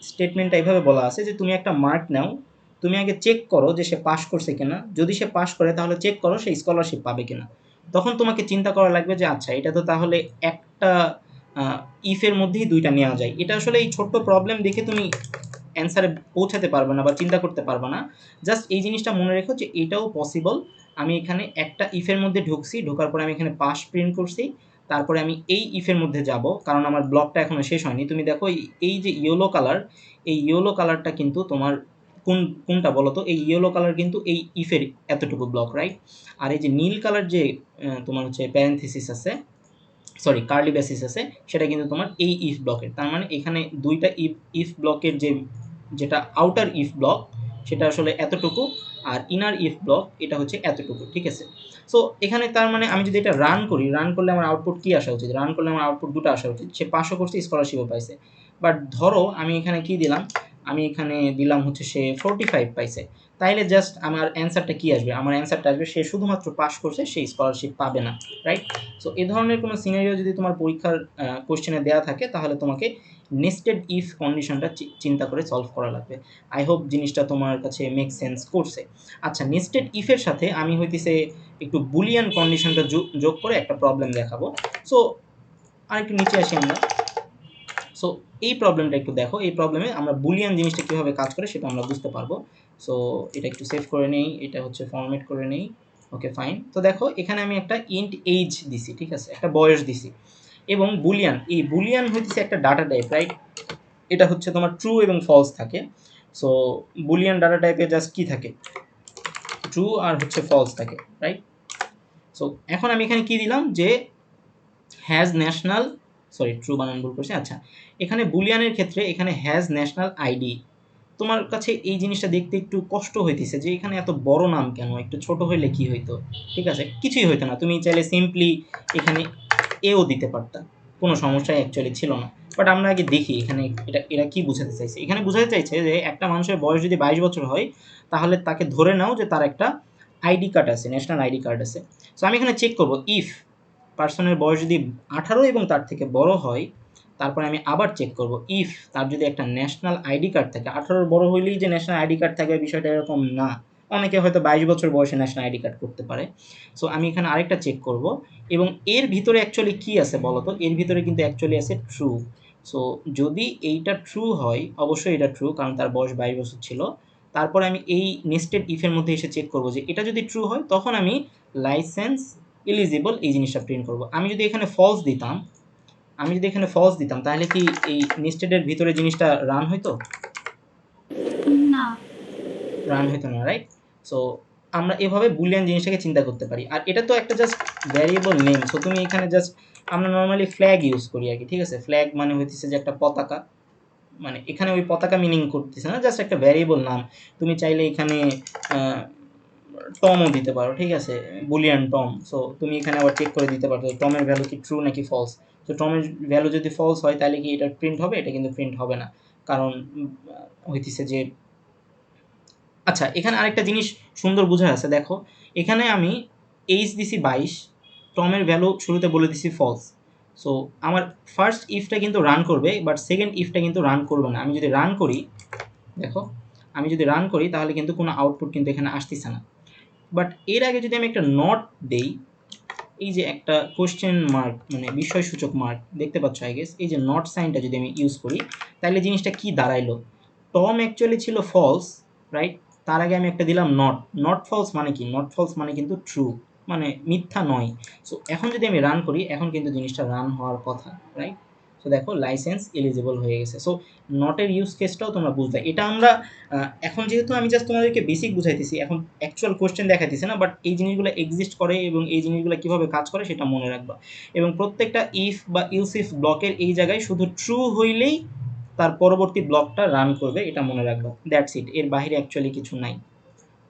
স্টেটমেন্টটা এইভাবে বলা আছে যে তুমি একটা মার্ক নাও, তুমি আগে চেক করো যে সে পাস করছে কিনা। যদি সে পাস করে, তাহলে চেক করো সে স্কলারশিপ পাবে কিনা। তখন তোমাকে চিন্তা করা লাগবে যে আচ্ছা, এটা তো তাহলে একটা ইফের মধ্যেই দুইটা নেওয়া যায়। এটা আসলে এই ছোট্ট প্রবলেম দেখে তুমি অ্যান্সারে পৌঁছাতে পারবে না বা চিন্তা করতে পারবে না। জাস্ট এই জিনিসটা মনে রেখো যে এটাও পসিবল। আমি এখানে একটা ইফের মধ্যে ঢুকছি, ঢোকার পরে আমি এখানে পাস প্রিন্ট করছি। তারপরে আমি এই ইফের মধ্যে যাব, কারণ আমার ব্লকটা এখনো শেষ হয়নি। তুমি দেখো এই যে ইয়েলো কালার, এই ইয়েলো কালারটা কিন্তু তোমার কোনটা বলো তো? এই ইয়েলো কালার কিন্তু এই ইফের এতটুকু ব্লক, রাইট? আর এই যে নীল কালার যে তোমার হচ্ছে প্যারেনথেসিস আছে, সরি কার্লি বেসিস আছে, সেটা কিন্তু তোমার এই ইফ ব্লকের। তার মানে এখানে দুইটা ইফ ব্লকের যেটা আউটার ইফ ব্লক, সেটা আসলে এতটুকু, আর ইনার ইফ ব্লক এটা হচ্ছে এতটুকু, ঠিক আছে? সো এখানে তার মানে আমি যদি এটা রান করি, রান করলে আমার আউটপুট কি আসা উচিত? রান করলে আমার আউটপুট দুটো আসা উচিত, সে পাসও করছে, স্কলারশিপও পাইছে। বাট ধরো আমি এখানে কি দিলাম, আমি এখানে দিলাম হচ্ছে সে 45 পাইছে। তাইলে জাস্ট আমার অ্যান্সারটা কি আসবে? আমার অ্যান্সারটা আসবে সে শুধুমাত্র পাস করছে, সে স্কলারশিপ পাবে না, রাইট? সো এই ধরনের কোনো সিনারিও যদি তোমার পরীক্ষার কোশ্চেনে দেওয়া থাকে, তাহলে তোমাকে নেস্টেড ইফ কন্ডিশনটা চিন্তা করে সলভ করা লাগবে। আই হোপ জিনিসটা তোমার কাছে মেক সেন্স করছে। আচ্ছা, নেস্টেড ইফের সাথে আমি হইতেছে একটু বুলিয়ান কন্ডিশনটা যোগ করে একটা প্রবলেম দেখাবো। সো আরেকটু নিচে আসি আমরা। সো এই প্রবলেমটা একটু দেখো। এই প্রবলেমে আমরা বুলিয়ান জিনিসটা কীভাবে কাজ করে সেটা আমরা বুঝতে পারবো। সো এটা একটু সেভ করে নেই, এটা হচ্ছে ফরম্যাট করে নেই। ওকে, ফাইন। তো দেখো এখানে আমি একটা ইন্ট এইজ দিছি, ঠিক আছে? একটা বয়স দিছি। এবং বুলিয়ান, এই বুলিয়ান হইতেছে একটা ডাটা টাইপ, রাইট? এটা হচ্ছে তোমার ট্রু এবং ফলস থাকে। সো বুলিয়ান ডাটা টাইপে জাস্ট কি থাকে? ট্রু আর হচ্ছে ফলস থাকে, রাইট? সো এখন আমি এখানে কি দিলাম যে হ্যাজ ন্যাশনাল, সরি ট্রু বানান ভুল করছি। আচ্ছা, এখানে বুলিয়ানের ক্ষেত্রে এখানে হ্যাজ ন্যাশনাল আইডি। তোমার কাছে এই জিনিসটা দেখতে একটু কষ্ট হইতেছে যে এখানে এত বড় নাম কেন? একটু ছোট হইলে কি হইতো? ঠিক আছে, কিছুই হইতো না। তুমি চাইলে সিম্পলি এখানে এও দিতে পারতা, কোনো সমস্যাই অ্যাকচুয়ালি ছিল না। বাট আমরা আগে দেখি এখানে এরা কি বোঝাতে চাইছে। এখানে বোঝাতে চাইছে যে একটা মানুষের বয়স যদি 22 বছর হয়, তাহলে তাকে ধরে নাও যে তার একটা আইডি কার্ড আছে, ন্যাশনাল আইডি কার্ড আছে। সো আমি এখানে চেক করব ইফ পার্সনের বয়স যদি 18 এবং তার থেকে বড় হয়, তারপরে আমি আবার চেক করব ইফ তার যদি একটা ন্যাশনাল আইডি কার্ড থাকে। 18 বড় হইলেই যে ন্যাশনাল আইডি কার্ড থাকবে বিষয়টা এরকম না। অনেকে হয়তো 22 বছর বয়সে ন্যাশনাল আইডি কার্ড করতে পারে। সো আমি এখানে আরেকটা চেক করব, এবং এর ভিতরে অ্যাকচুয়ালি কি আছে বলো তো? এর ভিতরে কিন্তু অ্যাকচুয়ালি আছে ট্রু। সো যদি এইটা ট্রু হয়, অবশ্যই এটা ট্রু, কারণ তার বয়স 22 বছর ছিল। তারপরে আমি এই নেস্টেড ইফের মধ্যে এসে চেক করব যে এটা যদি ট্রু হয় তখন আমি লাইসেন্স এলিজিবল এই জিনিসটা প্রিন্ট করব। আমি যদি এখানে ফলস দিতাম তাহলে কি এই নেস্টেডের ভিতরে জিনিসটা রান হইতো? না। রান হইতো না, রাইট? সো আমরা এভাবে বুলিয়ান জিনিসটাকে চিন্তা করতে পারি। আর এটা তো একটা জাস্ট ভ্যারিয়েবল নেম। সো তুমি এখানে জাস্ট, আমরা নর্মালি ফ্ল্যাগ ইউজ করি আর কি, ঠিক আছে? ফ্ল্যাগ মানে হইতেছে যে একটা পতাকা, মানে এখানে ওই পতাকা মিনিং করতেছে না, জাস্ট একটা ভ্যারিয়েবল নাম। তুমি চাইলে এখানে টমও দিতে পারো, ঠিক আছে? Boolean Tom. সো তুমি এখানে আবার চেক করে দিতে পারো টমের ভ্যালু কি ট্রু নাকি ফলস। তো টমের ভ্যালু যদি ফলস হয় তাহলে কি এটা প্রিন্ট হবে? এটা কিন্তু প্রিন্ট হবে না, কারণ হইতেছে যে, আচ্ছা এখানে আরেকটা জিনিস সুন্দর বোঝা আছে, দেখো এখানে আমি এইচ দিছি 22, টমের ভ্যালু শুরুতে বলে দিছি ফলস। সো আমার ফার্স্ট ইফটা কিন্তু রান করবে, বাট সেকেন্ড ইফটা কিন্তু রান করবে না। আমি যদি রান করি, দেখো আমি যদি রান করি তাহলে কিন্তু কোনো আউটপুট কিন্তু এখানে আসতেছে না। বাট এর আগে যদি আমি একটা নট দেই, এই যে একটা কোশ্চেন মার্ক মানে বিস্ময়সূচক মার্ক দেখতে পাচ্ছ আই গেস, এই যে নট সাইনটা যদি আমি ইউজ করি তাহলে জিনিসটা কি দাঁড়াইলো? টম অ্যাকচুয়ালি ছিল ফলস, রাইট? তার আগে আমি একটা দিলাম নট। নট ফলস মানে কি? নট ফলস মানে কিন্তু ট্রু, মানে মিথ্যা নয়। সো এখন যদি আমি রান করি, এখন কিন্তু জিনিসটা রান হওয়ার কথা, রাইট? সো দেখো লাইসেন্স এলিজিবল হয়ে গেছে। সো নটের ইউজ কেসটাও তোমরা বুঝবে। এটা আমরা এখন যেহেতু আমি জাস্ট তোমাদেরকে বেসিক বুঝাইতেছি, এখন অ্যাকচুয়াল কোশ্চেন দেখাইতেছি না, বাট এই জিনিসগুলো এক্সিস্ট করে এবং এই জিনিসগুলো কীভাবে কাজ করে সেটা মনে রাখবা। এবং প্রত্যেকটা ইফ বা ইলস ইফ ব্লকের এই জায়গায় শুধু ট্রু হইলেই তার পরবর্তী ব্লকটা রান করবে, এটা মনে রাখবা। দ্যাটস ইট, এর বাইরে অ্যাকচুয়ালি কিছু নাই।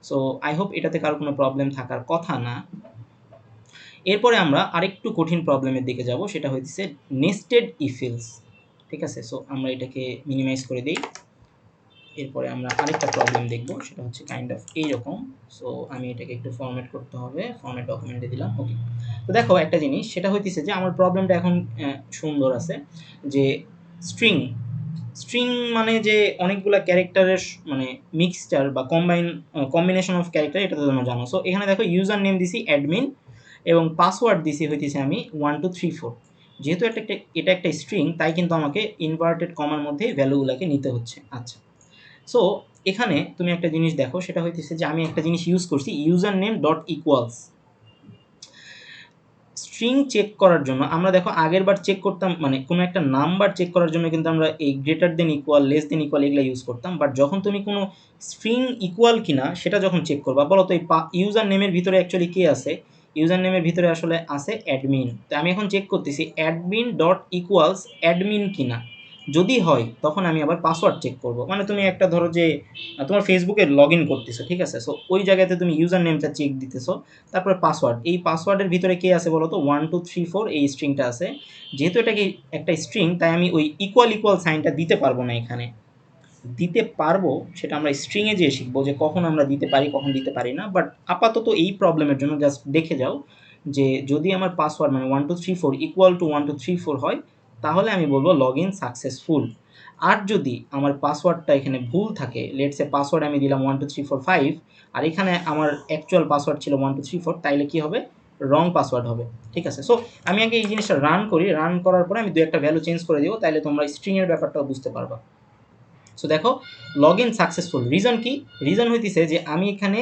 সো আই হোপ এটাতে কারো কোনো প্রবলেম থাকার কথা না। এরপরে আমরা আরেকটু কঠিন প্রবলেমের দিকে যাব, সেটা হচ্ছে নেস্টেড ইফেলস, ঠিক আছে? সো আমরা এটাকে মিনিমাইজ করে দিই। এরপরে আমরা আরেকটা প্রবলেম দেখব, সেটা হচ্ছে কাইন্ড অফ এইরকম। সো আমি এটাকে একটু ফরম্যাট করতে হবে, ফরম্যাট ডকুমেন্টে দিলাম, ওকে। তো দেখো একটা জিনিস, সেটা হইতেছে যে আমার প্রবলেমটা এখন সুন্দর আছে, যে স্ট্রিং স্ট্রিং মানে যে অনেকগুলা ক্যারেক্টারের মানে মিক্সচার বা কম্বিনেশন অফ ক্যারেক্টার, এটা তো তোমরা জানো। সো এখানে দেখো ইউজার নেম দিছি অ্যাডমিন এবং পাসওয়ার্ড দিছি হইতেছে আমি 1 2 3 4। যেহেতু এটা একটা স্ট্রিং, তাই কিন্তু আমাকে ইনভার্টেড কমার মধ্যে ভ্যালুগুলোকে নিতে হচ্ছে। আচ্ছা, সো এখানে তুমি একটা জিনিস দেখো, সেটা হইতেছে যে আমি একটা জিনিস ইউজ করছি, user name dot equals. String check করার জন্য আমরা দেখো আগের বার চেক করতাম, মানে কোনো একটা নাম্বার চেক করার জন্য কিন্তু আমরা এই greater than equal, less than equal এগুলো ইউজ করতাম। বাট যখন তুমি কোনো স্ট্রিং ইকুয়াল কিনা সেটা যখন চেক করবা, বলো তো এই ইউজার নেমের ভিতরে অ্যাকচুয়ালি কে আছে? ইউজার নেমের ভিতরে আসলে আছে অ্যাডমিন। তো আমি এখন চেক করতেছি অ্যাডমিন ডট ইকুয়ালস অ্যাডমিন কিনা। যদি হয় তখন আমি আবার পাসওয়ার্ড চেক করব। মানে তুমি একটা ধরো যে তোমার ফেসবুকে লগ ইন করতেছো, ঠিক আছে? সো ওই জায়গাতে তুমি ইউজার নেমটা চেক দিতেছো, তারপরে পাসওয়ার্ড, এই পাসওয়ার্ডের ভিতরে কে আছে বলো তো? 1 2 3 4 এই স্ট্রিংটা আছে। যেহেতু এটা কি একটা স্ট্রিং, তাই আমি ওই ইকুয়াল ইকুয়াল সাইনটা দিতে পারবো না এখানে। দিতে পারবো সেটা আমরা স্ট্রিংয়ে যেয়ে শিখবো, যে কখন আমরা দিতে পারি কখন দিতে পারি না। বাট আপাতত এই প্রবলেমের জন্য জাস্ট দেখে যাও যে যদি আমার পাসওয়ার্ড মানে 1 2 3 4 ইকুয়াল টু 1 2 3 4 হয়, তাহলে আমি বলবো লগ ইন সাকসেসফুল। আর যদি আমার পাসওয়ার্ডটা এখানে ভুল থাকে, লেটস সে পাসওয়ার্ড আমি দিলাম 1 2 3 4 5 আর এখানে আমার অ্যাকচুয়াল পাসওয়ার্ড ছিল 1 2 3 4, তাইলে কি হবে? রং পাসওয়ার্ড হবে, ঠিক আছে? সো আমি আগে এই জিনিসটা রান করি, রান করার পরে আমি দু একটা ভ্যালু চেঞ্জ করে দিব, তাইলে তোমরা স্ট্রিংয়ের ব্যাপারটাও বুঝতে পারবা। সো দেখো লগ ইন সাকসেসফুল। রিজন কি? রিজন হইতেছে যে আমি এখানে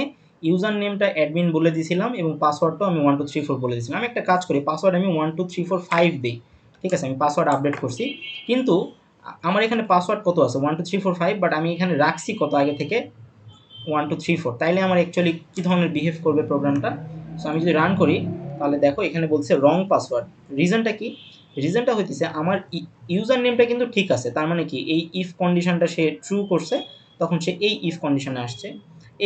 ইউজার নেমটা অ্যাডমিন বলে দিয়েছিলাম এবং পাসওয়ার্ডটাও আমি 1 2 3 4 বলে দিয়েছিলাম। আমি একটা কাজ করি, পাসওয়ার্ড আমি 1 2 3 4 5 দিই, ঠিক আছে? আমি পাসওয়ার্ড আপডেট করছি, কিন্তু আমার এখানে পাসওয়ার্ড কত আছে? 1 2 3 4 5, বাট আমি এখানে রাখছি কত আগে থেকে? 1 2 3 4। তাইলে আমার অ্যাকচুয়ালি কী ধরনের বিহেভ করবে প্রোগ্রামটা? সো আমি যদি রান করি তাহলে দেখো এখানে বলছে রং পাসওয়ার্ড। রিজনটা কি? রিজনটা হইতেছে আমার ইউজার নেমটা কিন্তু ঠিক আছে, তার মানে কি এই ইফ কন্ডিশনটা সে ট্রু করছে, তখন সে এই ইফ কন্ডিশনে আসছে।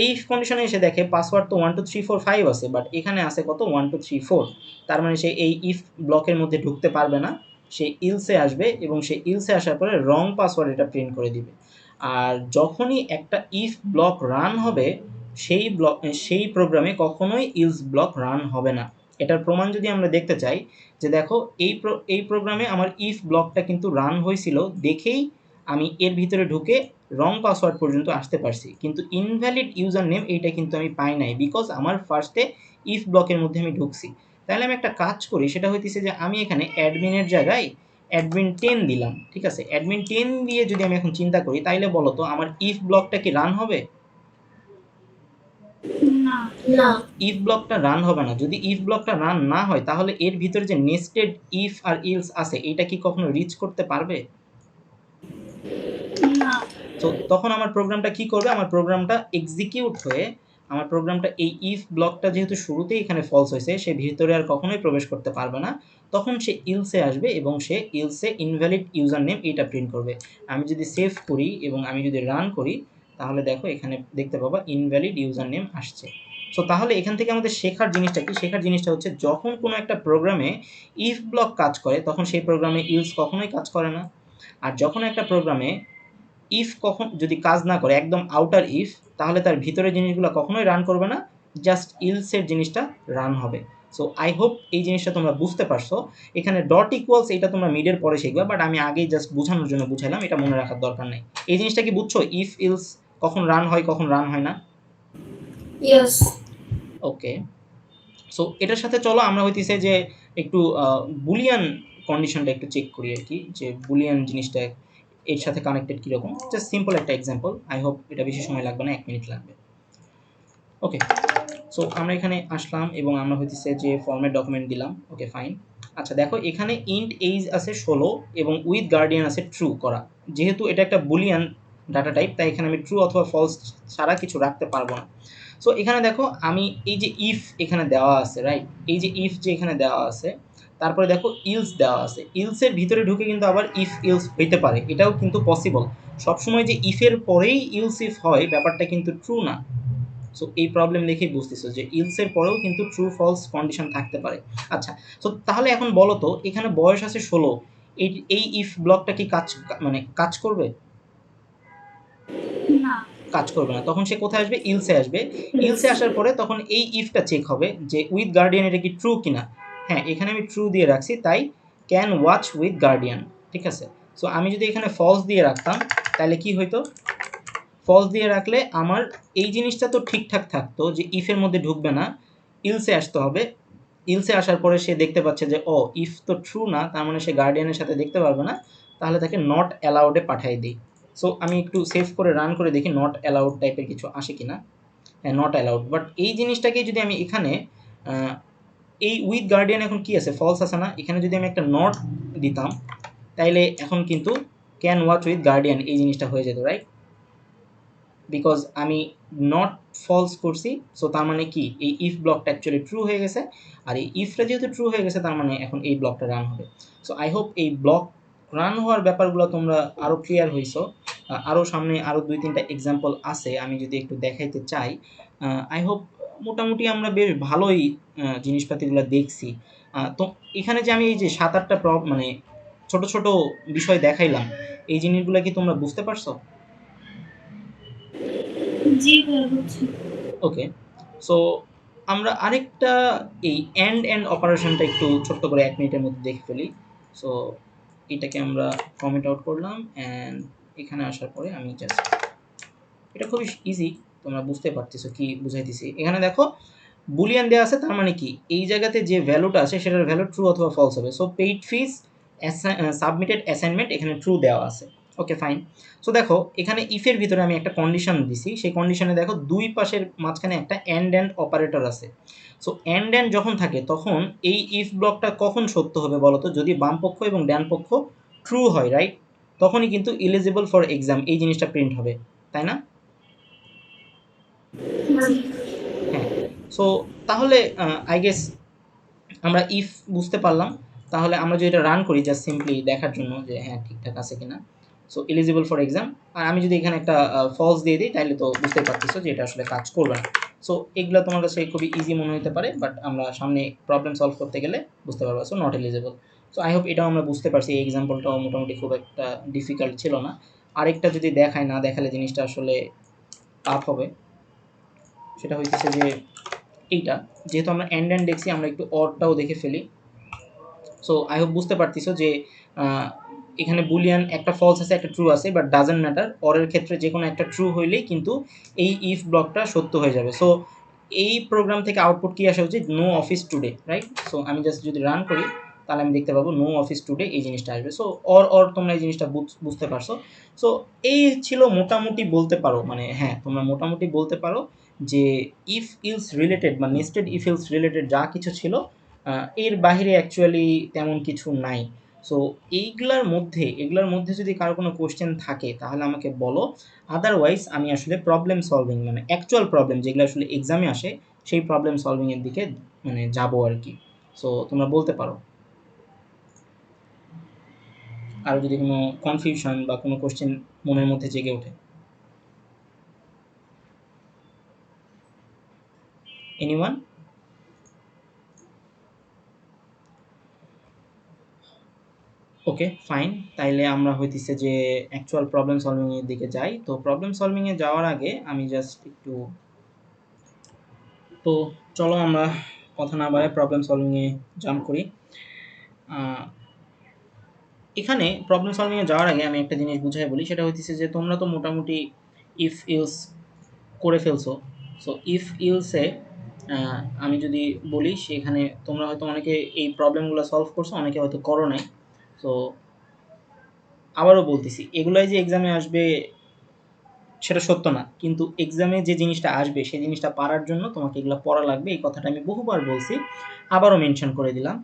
এই ইফ কন্ডিশনে এসে দেখে পাসওয়ার্ড তো 1 2 3 4 5 আছে, বাট এখানে আছে কত? 1 2 3 4। তার মানে সে এই ইফ ব্লকের মধ্যে ঢুকতে পারবে না, সে ইলসে আসবে এবং সে ইলসে আসার পরে রং পাসওয়ার্ড এটা প্রিন্ট করে দিবে। আর যখনই একটা ইফ ব্লক রান হবে, সেই প্রোগ্রামে কখনোই ইলস ব্লক রান হবে না। এটার প্রমাণ যদি আমরা দেখতে চাই, যে দেখো এই প্রোগ্রামে আমার ইফ ব্লকটা কিন্তু রান হয়েছিল, দেখেই আমি এর ভিতরে ঢুকে রং পাসওয়ার্ড পর্যন্ত আসতে পারছি, কিন্তু ইনভ্যালিড ইউজার নেম এইটা কিন্তু আমি পাই নাই, বিকজ আমার ফার্স্টে ইফ ব্লকের মধ্যে আমি ঢুকছি। তাহলে আমি একটা কাজ করি, সেটা হইতেছে যে আমি এখানে অ্যাডমিনের জায়গায় অ্যাডমিন 10 দিলাম, ঠিক আছে? অ্যাডমিন 10 দিয়ে যদি আমি এখন চিন্তা করি তাইলে বলো তো আমার ইফ ব্লকটা কি রান হবে? না। না। ইফ ব্লকটা রান হবে না। যদি ইফ ব্লকটা রান না হয় তাহলে এর ভিতরে যে নেস্টেড ইফ আর ইলস আছে এটা কি কখনো রিচ করতে পারবে? না। তো তখন আমার প্রোগ্রামটা কি করবে? আমার প্রোগ্রামটা এক্সিকিউট হয়ে আমার প্রোগ্রামটা এই ইফ ব্লকটা যেহেতু শুরুতেই এখানে ফলস হয়েছে সে ভিতরে আর কখনোই প্রবেশ করতে পারবে না। তখন সে ইলসে আসবে এবং সে ইলসে ইনভ্যালিড ইউজার নেম এইটা প্রিন্ট করবে। আমি যদি সেভ করি এবং আমি যদি রান করি তাহলে দেখো এখানে দেখতে পাবা ইনভ্যালিড ইউজার নেম আসছে। সো তাহলে এখান থেকে আমাদের শেখার জিনিসটা কি? শেখার জিনিসটা হচ্ছে যখন কোনো একটা প্রোগ্রামে ইফ ব্লক কাজ করে তখন সেই প্রোগ্রামে ইলস কখনোই কাজ করে না। আর যখন একটা প্রোগ্রামে ইফ কখন যদি কাজ না করে একদম আউটার ইফ তাহলে তার ভিতরের জিনিসগুলো কখনোই রান করবে না, জাস্ট ইলসের জিনিসটা রান হবে। সো আই হোপ এই জিনিসটা তোমরা বুঝতে পারছো। এখানে ডট ইকুয়ালস এটা তোমরা মিডের পরে শিখবে, বাট আমি আগেই জাস্ট বোঝানোর জন্য বুঝাইলাম, এটা মনে রাখার দরকার নেই। এই জিনিসটা কি বুঝছো? ইফ ইলস কখন রান হয় কখন রান হয় না? ইয়েস। ওকে, সো এটার সাথে চলো আমরা হইতেছে যে একটু বুলিয়ান কন্ডিশনটা একটু চেক করি আর কি, যে বুলিয়ান জিনিসটা এর সাথে কানেক্টেড কীরকম। জাস্ট সিম্পল একটা এক্সাম্পল, আই হোপ এটা বেশি সময় লাগবে না, 1 মিনিট লাগবে। ওকে, সো আমরা এখানে আসলাম এবং আমরা হইতেছে যে ফর্মেট ডকুমেন্ট দিলাম। Okay fine. আচ্ছা দেখো এখানে ইন্ট এইজ আছে 16 এবং উইথ গার্ডিয়ান আছে ট্রু করা। যেহেতু এটা একটা বুলিয়ান ডাটা টাইপ তাই এখানে আমি ট্রু অথবা ফলস ছাড়া কিছু রাখতে পারবো না। সো এখানে দেখো আমি এই যে ইফ এখানে দেওয়া আছে, রাইট? এই যে ইফ যে এখানে দেওয়া আছে, তারপরে দেখো ইলস দেওয়া আছে। ইলসের ভিতরে ঢুকে কিন্তু আবার ইফ ইলস হইতে পারে, এটাও কিন্তু পসিবল। সবসময় যে ইফের পরেই ইলস ইফ হয় ব্যাপারটা কিন্তু ট্রু না। সো এই প্রবলেম দেখেই বুঝতেছো যে ইলসের পরেও কিন্তু ট্রু ফলস কন্ডিশন থাকতে পারে। আচ্ছা, সো তাহলে এখন বলো তো এখানে বয়স আছে 16, এই ইফ ব্লকটা কি কাজ করবে? না। কাজ করবে না। তখন সে কোথায় আসবে? ইলসে আসবে। ইলসে আসার পরে তখন এই ইফটা চেক হবে যে উইথ গার্ডিয়ান এটা কি ট্রু কিনা। হ্যাঁ, এখানে আমি ট্রু দিয়ে রাখছি, তাই ক্যান ওয়াচ উইথ গার্ডিয়ান, ঠিক আছে? সো আমি যদি এখানে ফলস দিয়ে রাখতাম তাহলে কি হইতো? ফলস দিয়ে রাখলে আমার এই জিনিসটা তো ঠিকঠাক থাকতো যে ইফের মধ্যে ঢুকবে না, ইলসে আসতে হবে। ইলসে আসার পরে সে দেখতে পাচ্ছে যে ও ইফ তো ট্রু না, তার মানে সে গার্ডিয়ানের সাথে দেখতে পারবে না, তাহলে তাকে নট অ্যালাউডে পাঠিয়ে দিই। সো আমি একটু সেভ করে রান করে দেখি নট অ্যালাউড টাইপের কিছু আসে কিনা। হ্যাঁ, নট অ্যালাউড। বাট এই জিনিসটাকে যদি আমি এখানে এই উইথ গার্ডিয়ান এখন কি আছে? ফলস আছে না? এখানে যদি আমি একটা নট দিতাম তাইলে এখন কিন্তু ক্যান ওয়াচ উইথ গার্ডিয়ান এই জিনিসটা হয়ে যেত, রাইট? বিকজ আমি নট ফলস করছি। সো তার মানে কি এই ইফ ব্লকটা অ্যাকচুয়ালি ট্রু হয়ে গেছে। আর এই ইফটা যেহেতু ট্রু হয়ে গেছে তার মানে এখন এই ব্লকটা রান হবে। সো আই হোপ এই ব্লক রান হওয়ার ব্যাপারগুলো তোমরা আরও ক্লিয়ার হইছো। আরও সামনে আরও 2-3টা এক্সাম্পল আছে, আমি যদি একটু দেখাইতে চাই। আই হোপ মোটামুটি আমরা বেশ ভালোই জিনিসপাতিগুলো দেখছি। তো এখানে যে আমি এই যে 7-8টা মানে ছোট ছোট বিষয় দেখাইলাম, এই জিনিসগুলো কি তোমরা বুঝতে পারছো? জি ভাইয়া বুঝছি। ওকে, সো আমরা আরেকটা এই অ্যান্ড অপারেশনটা একটু ছোট্ট করে 1 মিনিটের মধ্যে দেখে ফেলি। সো এটাকে আমরা কমেন্ট আউট করলাম অ্যান্ড এখানে আসার পরে আমি জাস্ট এটা খুবই ইজি, তোমরা বুঝতে পারতেছো কি বুঝাইতেছি। এখানে দেখো বুলিয়ান দেওয়া আছে, তার মানে কি এই জায়গাতে যে ভ্যালুটা আছে সেটার ভ্যালু ট্রু অথবা ফলস হবে। সো পেইড ফিস সাবমিটেড অ্যাসাইনমেন্ট এখানে ট্রু দেওয়া আছে। Okay fine. সো দেখো এখানে ইফের ভিতরে আমি একটা কন্ডিশন দিছি, সেই কন্ডিশনে দেখো দুই পাশের মাঝখানে একটা অ্যান্ড অপারেটর আছে। সো অ্যান্ড যখন থাকে তখন এই ইফ ব্লকটা কখন সত্য হবে বলো তো? যদি বাম পক্ষ এবং ডান পক্ষ ট্রু হয়, রাইট? তখনই কিন্তু এলিজিবল ফর এক্সাম এই জিনিসটা প্রিন্ট হবে, তাই না? হ্যাঁ। সো তাহলে আই গেস আমরা ইফ বুঝতে পারলাম। তাহলে আমরা যদি এটা রান করি জাস্ট সিম্পলি দেখার জন্য যে হ্যাঁ ঠিকঠাক আছে কিনা। সো এলিজিবল ফর এক্সাম, আর আমি যদি এখানে একটা ফলস দিয়ে দিই তাহলে তো বুঝতেই পারতেছো যে এটা আসলে কাজ করবে না। সো এগুলো তোমার কাছে খুবই ইজি মনে হতে পারে, বাট আমরা সামনে প্রবলেম সলভ করতে গেলে বুঝতে পারবো। So not eligible. So I hope এটাও আমরা বুঝতে পারছি। এই এক্সাম্পলটাও মোটামুটি খুব একটা ডিফিকাল্ট ছিল না। আরেকটা যদি দেখায়, না দেখালে জিনিসটা আসলে টাফ হবে। সেটা হইতেছে যে এইটা, যেহেতু আমরা এন্ড দেখছি আমরা একটু অরটাও দেখে ফেলি। সো আই হোপ বুঝতে পারতেছো যে এখানে বুলিয়ান একটা ফলস আছে একটা ট্রু আছে, বাট ডাজেন্ট ম্যাটার। অরের ক্ষেত্রে যে কোনো একটা ট্রু হইলেই কিন্তু এই ইফ ব্লকটা সত্য হয়ে যাবে। সো এই প্রোগ্রাম থেকে আউটপুট কি আসা উচিত? No office today, right? So আমি জাস্ট যদি রান করি তাহলে আমি দেখতে পাবো নো অফিস টুডে এই জিনিসটা আসবে। সো অর তোমরা এই জিনিসটা বুঝতে পারছো। সো এই ছিল মোটামুটি বলতে পারো, মানে হ্যাঁ তোমরা মোটামুটি বলতে পারো যে ইফ ইলস রিলেটেড বা নেস্টেড ইফ ইলস রিলেটেড যা কিছু ছিল এর বাহিরে অ্যাকচুয়ালি তেমন কিছু নাই। সো এগুলার মধ্যে যদি কারো কোনো কোশ্চেন থাকে তাহলে আমাকে বলো, আদারওয়াইজ আমি আসলে প্রবলেম সলভিং মানে অ্যাকচুয়াল প্রবলেম যেগুলো আসলে এক্সামে আসে সেই প্রবলেম সলভিংয়ের দিকে মানে যাবো আর কি। সো তোমরা বলতে পারো আরও যদি কোনো কনফিউশন বা কোনো কোশ্চেন মনের মধ্যে জেগে ওঠে। এনিওয়ান? ওকে ফাইন, তাইলে আমরা হইতেছে যে অ্যাকচুয়াল প্রবলেম সলভিংয়ের দিকে যাই। তো প্রবলেম সলভিংয়ে যাওয়ার আগে আমি জাস্ট একটু, তো চলো আমরা কথা না বাড়ায় প্রবলেম সলভিংয়ে জাম্প করি। এখানে প্রবলেম সলভিংয়ে যাওয়ার আগে আমি একটা জিনিস বুঝাই বলি, সেটা হইতেছে যে তোমরা তো মোটামুটি ইফ ইলস করে ফেলছো। সো ইফ ইলসে আমি যদি বলি সেখানে তোমরা হয়তো অনেকে এই প্রবলেমগুলো সলভ করছো, অনেকে হয়তো করো নাই। সো আবারও বলতেছি, এগুলাই যে এক্সামে আসবে সেটা সত্য না, কিন্তু এক্সামে যে জিনিসটা আসবে সেই জিনিসটা পারার জন্য তোমাকে এগুলো পড়া লাগবে। এই কথাটা আমি বহুবার বলছি, আবারও মেনশন করে দিলাম।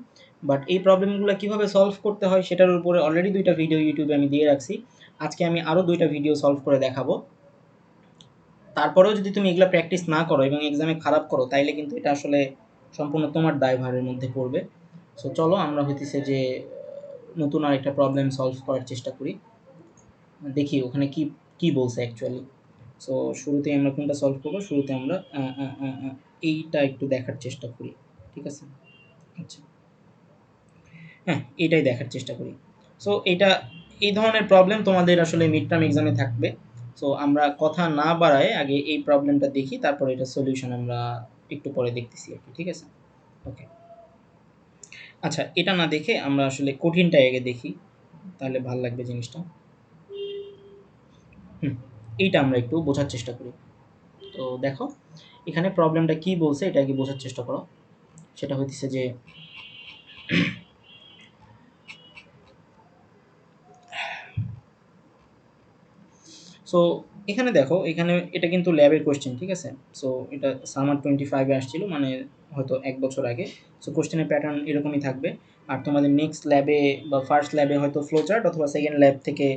বাট এই প্রবলেমগুলো কীভাবে সলভ করতে হয় সেটার উপরে অলরেডি 2টা ভিডিও ইউটিউবে আমি দিয়ে রাখছি। আজকে আমি আরও 2টা ভিডিও সলভ করে দেখাবো। তারপরেও যদি তুমি এগুলো প্র্যাকটিস না করো এবং এক্সামে খারাপ করো তাইলে কিন্তু এটা আসলে সম্পূর্ণ তোমার দায়ভারের মধ্যে পড়বে। সো চলো আমরা হইতেছে যে নতুন আর একটা প্রবলেম সলভ করার চেষ্টা করি, দেখি ওখানে কি কি বলছে অ্যাকচুয়ালি। সো শুরুতেই আমরা কোনটা সলভ করবো, শুরুতে আমরা এইটা একটু দেখার চেষ্টা করি, ঠিক আছে? আচ্ছা হ্যাঁ, এটাই দেখার চেষ্টা করি। সো এটা এই ধরনের প্রবলেম তোমাদের আসলে মিড টার্ম এক্সামে থাকবে। সো আমরা কথা না বাড়ায় আগে এই প্রবলেমটা দেখি, তারপর এটা সলিউশন আমরা একটু পরে দেখতেছি আর কি, ঠিক আছে? ওকে আচ্ছা, এটা না দেখে আমরা আসলে কঠিনটা আগে দেখি, তাহলে ভাল লাগবে জিনিসটা। এইটা আমরা একটু বোঝার চেষ্টা করি। তো দেখো এখানে প্রবলেমটা কি বলছে এটা আগে বোঝার চেষ্টা করো। সেটা হইতেছে যে সো এখানে দেখো, এখানে এটা কিন্তু ল্যাবের কোশ্চেন, ঠিক আছে? সো এটা সামার 25-এ আসছিল, মানে হয়তো 1 বছর আগে। সো কোশ্চেনের প্যাটার্ন এরকমই থাকবে। আর তোমাদের নেক্সট ল্যাবে বা ফার্স্ট ল্যাবে হয়তো ফ্লো চার্ট অথবা সেকেন্ড ল্যাব থেকে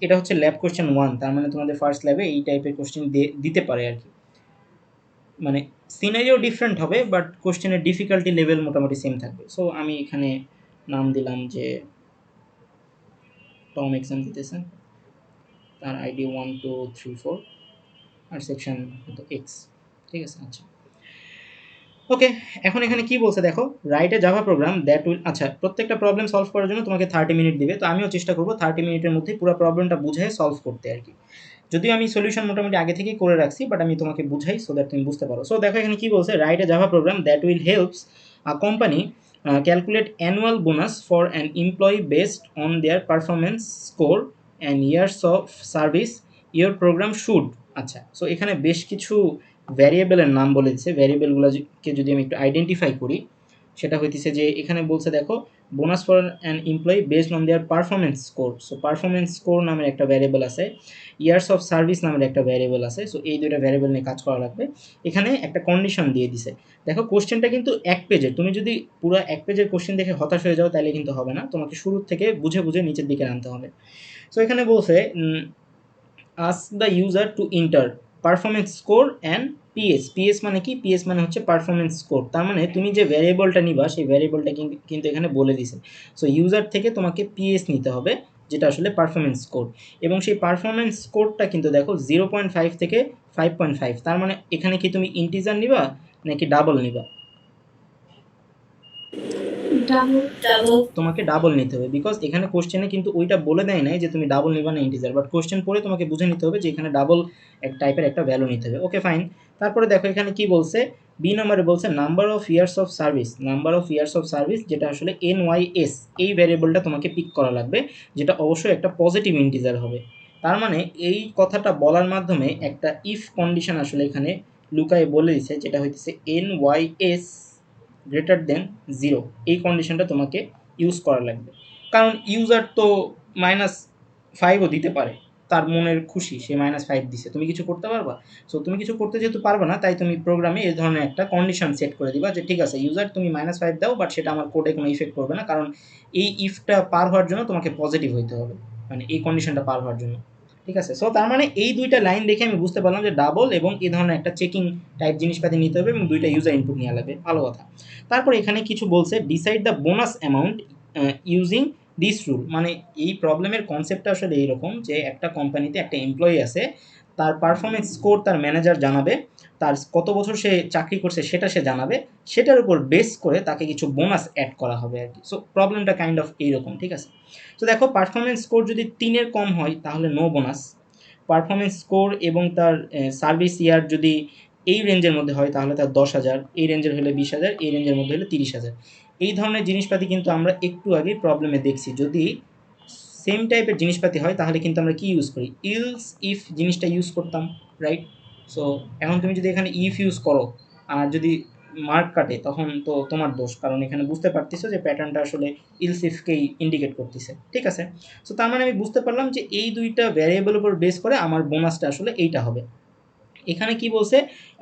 এটা হচ্ছে ল্যাব কোশ্চেন 1, তার মানে তোমাদের ফার্স্ট ল্যাবে এই টাইপের কোশ্চেন দিতে পারে আর কি। মানে সিনারিও ডিফারেন্ট হবে বাট কোশ্চেনের ডিফিকাল্টি লেভেল মোটামুটি সেম থাকবে। সো আমি এখানে নাম দিলাম যে টম এক্সাম দিতেছে, তার আইডি 1234 আর সেকশন হয়তো এক্স, ঠিক আছে? আচ্ছা ওকে, এখন এখানে কি বলছে দেখো, right a Java program that will, আচ্ছা প্রত্যেকটা প্রবলেম সলভ করার জন্য তোমাকে 30 মিনিট দিবে। তো আমিও চেষ্টা করবো 30 মিনিটের মধ্যে পুরো প্রবলেমটা বুঝে সলভ করতে আর কি। যদিও আমি সলিউশন মোটামুটি আগে থেকেই করে রাখছি, বাট আমি তোমাকে বুঝাই সো দ্যাট তুমি বুঝতে পারো। সো দেখো এখানে কি বলছে, right a Java program that will helps a company calculate annual bonus for an employee based on their performance score and years of service your program should. আচ্ছা সো এখানে বেশ কিছু ভ্যারিয়েবলের নাম বলে দিচ্ছে। ভ্যারিয়েবলগুলোকে যদি আমি একটু আইডেন্টিফাই করি, সেটা হইতেছে যে এখানে বলছে দেখো bonus for an employee based on their performance score. So performance score নামের একটা ভ্যারিয়েবল আছে, ইয়ার্স অফ সার্ভিস নামের একটা ভ্যারিয়েবল আছে। সো এই দুইটা ভ্যারিয়েবল নিয়ে কাজ করা লাগবে। এখানে একটা কন্ডিশন দিয়ে দিছে। দেখো কোশ্চেনটা কিন্তু 1 পেজের, তুমি যদি পুরো 1 পেজের কোশ্চেন দেখে হতাশ হয়ে যাও তাহলে কিন্তু হবে না, তোমাকে শুরু থেকে বুঝে বুঝে নিচের দিকে আনতে হবে। সো এখানে বলছে ask the user to enter performance score and PS। PS মানে কি? PS মানে হচ্ছে পারফরমেন্স স্কোর। তার মানে তুমি যে ভ্যারিয়েবলটা নিবা সেই ভ্যারিয়েবলটা কিন্তু এখানে বলে দিছে। সো ইউজার থেকে তোমাকে PS নিতে হবে, যেটা আসলে পারফরমেন্স স্কোর। এবং সেই পারফরমেন্স স্কোরটা কিন্তু দেখো 0.5 থেকে 5.5। তার মানে এখানে কি তুমি ইন্টিজার নিবা নাকি ডাবল নিবা? তোমাকে ডাবল নিতে হবে, বিকজ এখানে কোশ্চেনে কিন্তু ওইটা বলে দেয় নাই যে তুমি ডাবল নিবা না ইন্টিজার, বাট কোশ্চেন পড়ে তোমাকে বুঝে নিতে হবে যে এখানে ডাবল এক টাইপের একটা ভ্যালু নিতে হবে। ওকে ফাইন, তারপরে দেখো এখানে কি বলছে, বি নম্বরে বলছে number of years of service. Number of years of service যেটা আসলে NYS, এই ভ্যারিয়েবলটা তোমাকে পিক করা লাগবে, যেটা অবশ্যই একটা পজিটিভ ইন্টিজার হবে। তার মানে এই কথাটা বলার মাধ্যমে একটা ইফ কন্ডিশন আসলে এখানে লুকায় বলে দিছে, যেটা হইতেছে NYS গ্রেটার দেন 0। এই কন্ডিশনটা তোমাকে ইউজ করা লাগবে, কারণ ইউজার তো -5ও দিতে পারে, তার মনের খুশি, সে -5 দিছে, তুমি কিছু করতে পারবা? সো তুমি কিছু করতে যেহেতু পারবে না, তাই তুমি প্রোগ্রামে এই ধরনের একটা কন্ডিশন সেট করে দিবা যে ঠিক আছে ইউজার তুমি -5 দাও, বাট সেটা আমার কোডে কোনো ইফেক্ট করবে না, কারণ এই ইফটা পার হওয়ার জন্য তোমাকে পজিটিভ হইতে হবে, মানে এই কন্ডিশনটা পার হওয়ার জন্য। ঠিক আছে, সো তার মানে এই দুইটা লাইন দেখে আমি বুঝতে পারলাম যে ডাবল এবং এই ধরনের একটা চেকিং টাইপ জিনিসপাতি নিতে হবে এবং দুইটা ইউজার ইনপুট নেওয়া লাগবে, ভালো কথা। তারপর এখানে কিছু বলছে decide the bonus amount using this rule, মানে এই প্রবলেমের কনসেপ্টটা আসলে এইরকম যে একটা কোম্পানিতে একটা এমপ্লয়ি আছে, তার পারফরমেন্স স্কোর তার ম্যানেজার জানাবে, তার কত বছর সে চাকরি করছে সেটা সে জানাবে, সেটার উপর বেস করে তাকে কিছু বোনাস অ্যাড করা হবে আর কি। সো প্রবলেমটা কাইন্ড অফ এইরকম, ঠিক আছে। তো দেখো পারফরমেন্স স্কোর যদি 3-এর কম হয় তাহলে নো বোনাস, পারফরমেন্স স্কোর এবং তার সার্ভিস ইয়ার যদি এই রেঞ্জের মধ্যে হয় তাহলে তার 10,000, এই রেঞ্জের হলে 20,000, এই রেঞ্জের মধ্যে হলে 30,000। এই ধরনের জিনিসপাতি কিন্তু আমরা একটু আগে প্রবলেমে দেখছি, যদি সেম টাইপের জিনিসপাতি হয় তাহলে কিন্তু আমরা কি ইউজ করি, ইলস ইফ জিনিসটা ইউজ করতাম, রাইট। সো এখন তুমি যদি এখানে ইফ ইউজ করো আর যদি মার্ক কাটে তখন তো তোমার দোষ, কারণ এখানে বুঝতে পারতেছো যে প্যাটার্নটা আসলে ইলস ইফকেই ইন্ডিকেট করতেছে, ঠিক আছে। সো তার মানে আমি বুঝতে পারলাম যে এই দুইটা ভ্যারিয়েবল উপর বেস করে আমার বোনাসটা আসলে এইটা হবে। এখানে কি বলছে,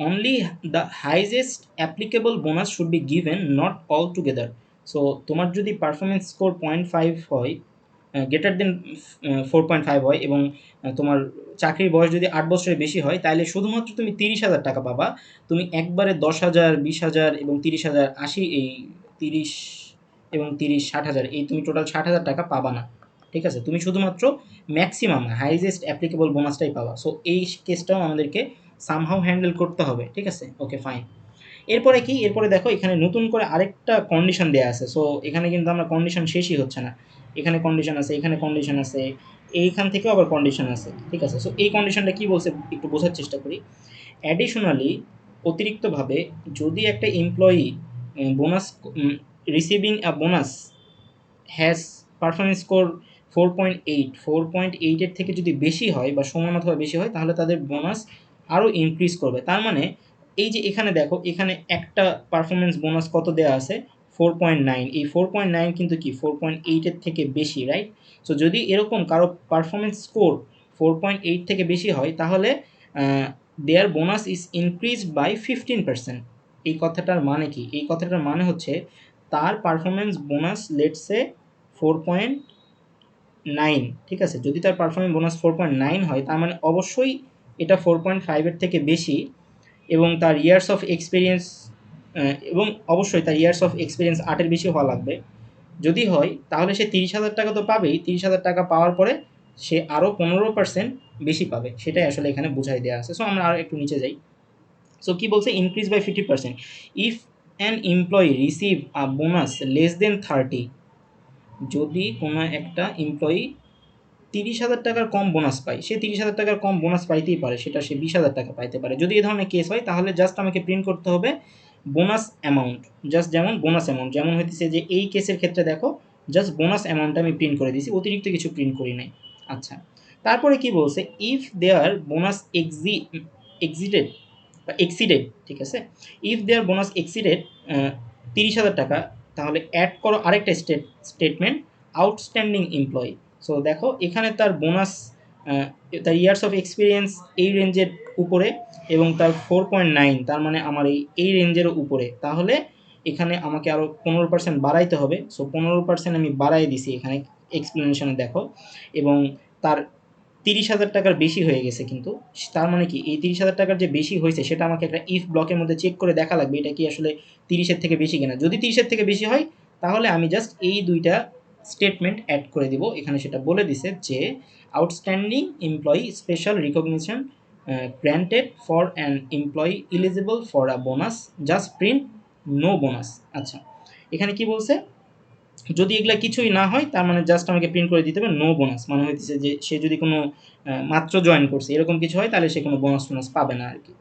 only the highest applicable bonus should be given, not all together. So তোমার যদি পারফরমেন্স স্কোর 0.5 হয়, গ্রেটার দেন 4.5 হয় এবং তোমার চাকরির বয়স যদি 8 বছরের বেশি হয়, তাহলে শুধুমাত্র তুমি 30,000 টাকা পাবা। তুমি একবারে 10,000, 20,000 এবং 30,000, 80, এই 30 এবং 30, 60,000, এই তুমি টোটাল 60,000 টাকা পাবা না, ঠিক আছে। তুমি শুধুমাত্র ম্যাক্সিমাম হাইজেস্ট অ্যাপ্লিকেবল বোনাসটাই পাবা। সো এই কেসটাও আমাদেরকে সামহাউ হ্যান্ডেল করতে হবে, ঠিক আছে, ওকে ফাইন। এরপরে কি, এরপরে দেখো এখানে নতুন করে আরেকটা কন্ডিশন দেয়া আছে। সো এখানে কিন্তু আমরা কন্ডিশন শেষই হচ্ছে না, এখানে কন্ডিশন আছে, এখানে কন্ডিশন আছে, এইখান থেকেও আবার কন্ডিশন আছে, ঠিক আছে। সো এই কন্ডিশনটা কি বলছে একটু বোঝার চেষ্টা করি। অ্যাডিশনালি, অতিরিক্তভাবে, যদি একটা employee bonus receiving a bonus has performance score 4.8 এর থেকে যদি বেশি হয় বা সমান অথবা বেশি হয়, তাহলে তাদের বোনাস আরও ইনক্রিজ করবে। তার মানে এই যে এখানে দেখো, এখানে একটা পারফরমেন্স বোনাস কত দেওয়া আছে, 4.9, এই 4.9 কিন্তু কি 4.8 এর থেকে বেশি, রাইট। সো যদি এরকম কারো পারফরমেন্স স্কোর 4.8 থেকে বেশি হয়, তাহলে দেয়ার বোনাস ইজ ইনক্রিজ বাই 15%। এই কথাটার মানে কি, এই কথাটার মানে হচ্ছে তার পারফরমেন্স বোনাস লেটসে 4.9, ঠিক আছে। যদি তার পারফরমেন্স বোনাস 4.9 হয়, তার মানে অবশ্যই এটা 4.5-এর থেকে বেশি, এবং তার ইয়ার্স অফ এক্সপিরিয়েন্স, এবং অবশ্যই তার ইয়ার্স অফ এক্সপিরিয়েন্স 8-এর বেশি হওয়া লাগবে। যদি হয় তাহলে সে 30,000 টাকা তো পাবেই, 30,000 টাকা পাওয়ার পরে সে আরও 15% বেশি পাবে, সেটাই আসলে এখানে বুঝাই দেওয়া আছে। সো আমরা আর একটু নিচে যাই। সো কি বলছে, increase by 50%, if an employee receive a bonus less than 30, যদি কোনো একটা এমপ্লয়ি 30,000 টাকার কম বোনাস পায়, সে 30,000 টাকার কম বোনাস পাইতেই পারে, সেটা সে 20,000 টাকা পাইতে পারে। যদি এই ধরনের কেস হয় তাহলে জাস্ট আমাকে প্রিন্ট করতে হবে বোনাস অ্যামাউন্ট, জাস্ট যেমন বোনাস অ্যামাউন্ট, যেমন হইতেছে যে এই কেসের ক্ষেত্রে দেখো জাস্ট বোনাস অ্যামাউন্টটা আমি প্রিন্ট করে দিয়েছি, অতিরিক্ত কিছু প্রিন্ট করি নাই। আচ্ছা, তারপরে কি বলছে, ইফ দেয়ার বোনাস এক্সিডেড বা এক্সিডেড, ঠিক আছে, ইফ দেয়ার বোনাস এক্সিডেড 30,000 টাকা, তাহলে অ্যাড করো আরেকটা স্টেটমেন্ট, আউটস্ট্যান্ডিং এমপ্লয়ি। সো দেখো এখানে তার বোনাস, তার ইয়ার্স অফ এক্সপিরিয়েন্স এই রেঞ্জের উপরে এবং তার 4.9, তার মানে আমার এই রেঞ্জেরও উপরে, তাহলে এখানে আমাকে আরও 15% বাড়াইতে হবে। সো 15% আমি বাড়াই দিছি এখানে এক্সপ্লেনেশনে দেখো, এবং তার 30,000 টাকার বেশি হয়ে গেছে, কিন্তু তার মানে কি এই 30,000 টাকার যে বেশি হয়েছে সেটা আমাকে একটা ইফ ব্লকের মধ্যে চেক করে দেখা লাগবে এটা কি আসলে 30-এর থেকে বেশি কিনা। যদি 30-এর থেকে বেশি হয় তাহলে আমি জাস্ট এই দুইটা স্টেটমেন্ট অ্যাড করে দিব। এখানে সেটা বলে দিছে যে outstanding employee special recognition granted for an employee eligible for a bonus, just print no bonus. আচ্ছা, এখানে কি বলছে, যদি এগুলা কিছুই না হয় তার মানে জাস্ট আমাকে প্রিন্ট করে দিতে হবে নো বোনাস, মানে হইতেছে যে সে যদি কোনো মাত্র জয়েন করছে এরকম কিছু হয় তাহলে সে কোনো বোনাস টোনাস পাবে না আর কি।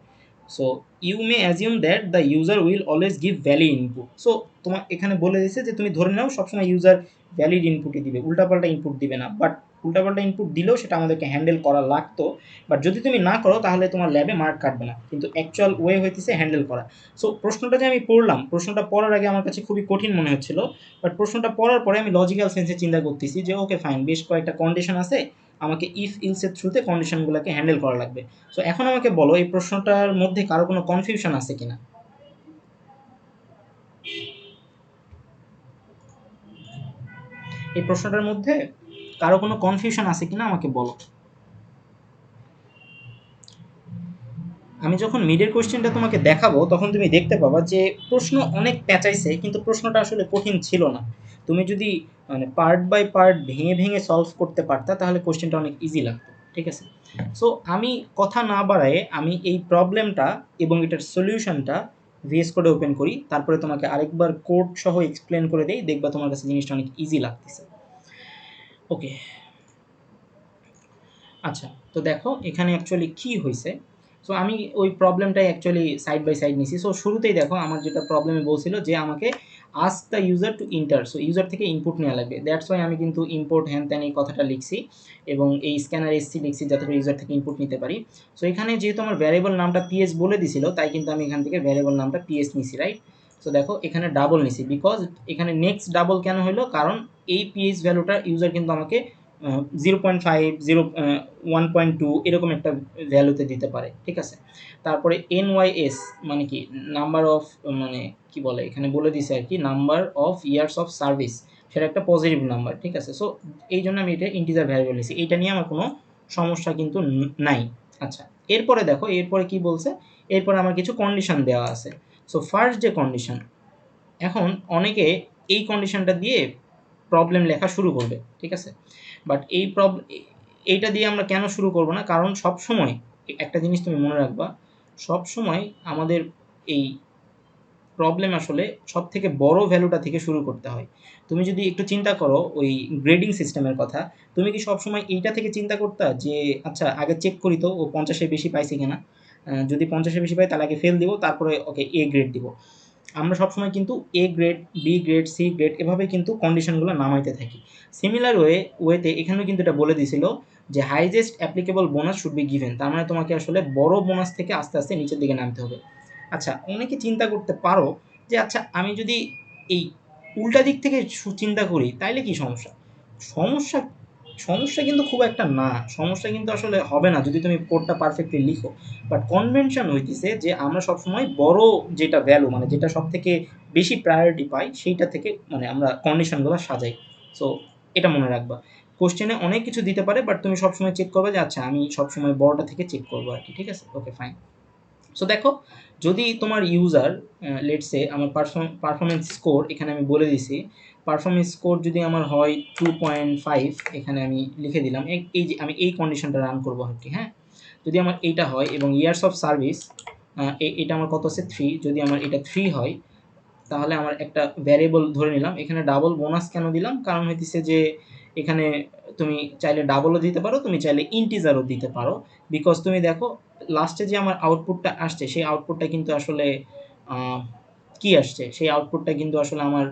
So you may assume that the user will always give valid input. So তোমার এখানে বলে দিচ্ছে যে তুমি ধরে নাও সবসময় ইউজার ভ্যালিড ইনপুটই দিবে, উল্টাপাল্টা ইনপুট দিবে না, বাট উল্টাপাল্টা ইনপুট দিলেও সেটা আমাদেরকে হ্যান্ডেল করা লাগতো, বাট যদি তুমি না করো তাহলে তোমার ল্যাবে মার্ক কাটবে না, কিন্তু অ্যাকচুয়াল ওয়ে হইতেছে হ্যান্ডেল করা। সো প্রশ্নটা যে আমি পড়লাম, প্রশ্নটা পড়ার আগে আমার কাছে খুবই কঠিন মনে হচ্ছিল, বাট প্রশ্নটা পড়ার পরে আমি লজিক্যাল সেন্সে চিন্তা করতেছি যে ওকে ফাইন, বেশ কয়েকটা কন্ডিশন আছে, আমাকে ইফ ইলসের থ্রুতে কন্ডিশনগুলোকে হ্যান্ডেল করা লাগবে। সো এখন আমাকে বলো এই প্রশ্নটার মধ্যে কারো কোনো কনফিউশন আছে কিনা? এই প্রশ্নটার মধ্যে কারো কোনো কনফিউশন আছে কিনা আমাকে বলো। আমি যখন মিডের কোশ্চেনটা তোমাকে দেখাবো তখন তুমি দেখতে পাবা যে প্রশ্ন অনেক প্যাঁচাইছে, কিন্তু প্রশ্নটা আসলে কঠিন ছিল না। তুমি যদি মানে পার্ট বাই পার্ট ভেঙে ভেঙে সলভ করতে পারতা তাহলে কোশ্চেনটা অনেক ইজি লাগতো, ঠিক আছে? সো আমি কথা না বাড়ায়ে আমি এই প্রবলেমটা এবং এটার সলিউশনটা ভিএস কোডে ওপেন করি, তারপরে তোমাকে আরেকবার কোড সহ এক্সপ্লেন করে দেই, দেখবা তোমার কাছে জিনিসটা অনেক ইজি লাগতেছে। ওকে, আচ্ছা, তো দেখো এখানে অ্যাকচুয়ালি কী হয়েছে। সো আমি ওই প্রবলেমটাই অ্যাকচুয়ালি সাইড বাই সাইড নিছি। সো শুরুতেই দেখো আমার যেটা প্রবলেমে বলছিল যে আমাকে ask the user to enter, so user থেকে ইনপুট নেওয়া লাগবে, দ্যাটস ওয়াই আমি কিন্তু ইম্পোর্ট হ্যান ত্যান এই কথাটা লিখছি এবং এই স্ক্যানার এসসি লিখছি যাতে করে ইউজার থেকে ইনপুট নিতে পারি। সো এখানে যেহেতু আমার ভ্যারিয়েবল নামটা পিএস বলে দিছিল, তাই কিন্তু আমি এখান থেকে ভ্যারিয়েবল নামটা পিএস নিছি, রাইট? সো দেখো এখানে ডাবল নিছি, বিকজ এখানে নেক্সট ডাবল কেন হলো, কারণ এই পিএস ভ্যালুটা ইউজার কিন্তু আমাকে 0.5 1.2 এরকম একটা ভ্যালুতে দিতে পারে, ঠিক আছে? তারপরে NYS মানে কি, নাম্বার অফ, মানে কি বলে এখানে বলে দিছে আর কি, number of years of service, সেটা একটা পজিটিভ নাম্বার, ঠিক আছে? সো এই জন্য আমি এটা ইন্টিজার ভ্যারিয়েবল নিয়েছি, এইটা নিয়ে আমার কোনো সমস্যা কিন্তু নাই। আচ্ছা, এরপরে দেখো এরপরে কি বলছে, এরপরে আমার কিছু কন্ডিশন দেওয়া আছে। সো ফার্স্ট যে কন্ডিশন, এখন অনেকে এই কন্ডিশনটা দিয়ে প্রবলেম লেখা শুরু করবে, ঠিক আছে? বাট এইটা দিয়ে আমরা কেন শুরু করব না, কারণ সব সময় একটা জিনিস তুমি মনে রাখবা, সব সময় আমাদের এই প্রবলেম আসলে সব থেকে বড় ভ্যালুটা থেকে শুরু করতে হয়। তুমি যদি একটু চিন্তা করো ওই গ্রেডিং সিস্টেমের কথা, তুমি কি সবসময় এইটা থেকে চিন্তা করতা যে আচ্ছা আগে চেক করি তো ও 50-এর বেশি পাইছে কিনা, যদি 50-এর বেশি পাই তাহলে আগে ফেল দিব, তারপরে ওকে এ গ্রেড দিব। আমরা সবসময় কিন্তু A grade, B grade, C grade এভাবে কিন্তু কন্ডিশনগুলো নামাইতে থাকি। সিমিলার ওয়েতে এখানেও কিন্তু এটা বলে দিছিল যে highest applicable bonus should be given, তার মানে তোমাকে আসলে বড় বোনাস থেকে আস্তে আস্তে নিচের দিকে নামতে হবে। আচ্ছা, অনেকে চিন্তা করতে পারো যে আচ্ছা আমি যদি এই উল্টা দিক থেকে চিন্তা করি তাইলে কি সমস্যা? সমস্যা সমস্যা কিন্তু খুব একটা না, সমস্যা কিন্তু আসলে হবে না যদি তুমি কোডটা পারফেক্টলি লিখো। বাট কনভেনশন হইতেছে যে আমরা সবসময় বড় যেটা ভ্যালু, মানে যেটা সব থেকে বেশি প্রায়োরিটি পাই সেইটা থেকে মানে আমরা কন্ডিশনগুলো সাজাই। সো এটা মনে রাখবা, কোশ্চেনে অনেক কিছু দিতে পারে, বাট তুমি সবসময় চেক করবে যে আচ্ছা আমি সবসময় বড়টা থেকে চেক করবো আর কি, ঠিক আছে? Okay fine. সো দেখো যদি তোমার ইউজার লেটস সে আমার পারফরমেন্স স্কোর এখানে আমি বলে দিছি, পারফরমেন্স স্কোর যদি আমার হয় 2.5, এখানে আমি লিখে দিলাম, এই যে আমি এই কন্ডিশনটা রান করবো আর কি, হ্যাঁ? যদি আমার এইটা হয় এবং ইয়ার্স অফ সার্ভিস এটা আমার কত আছে 3, যদি আমার এটা 3 হয় তাহলে আমার একটা ভ্যারিয়েবল ধরে নিলাম। এখানে ডাবল বোনাস কেন দিলাম, কারণ হইতেছে যে এখানে তুমি চাইলে ডাবলও দিতে পারো, তুমি চাইলে ইন্টিজারও দিতে পারো, বিকজ তুমি দেখো লাস্টে যে আমার আউটপুটটা আসছে সেই আউটপুটটা কিন্তু আসলে কি আসছে, সেই আউটপুটটা কিন্তু আসলে আমার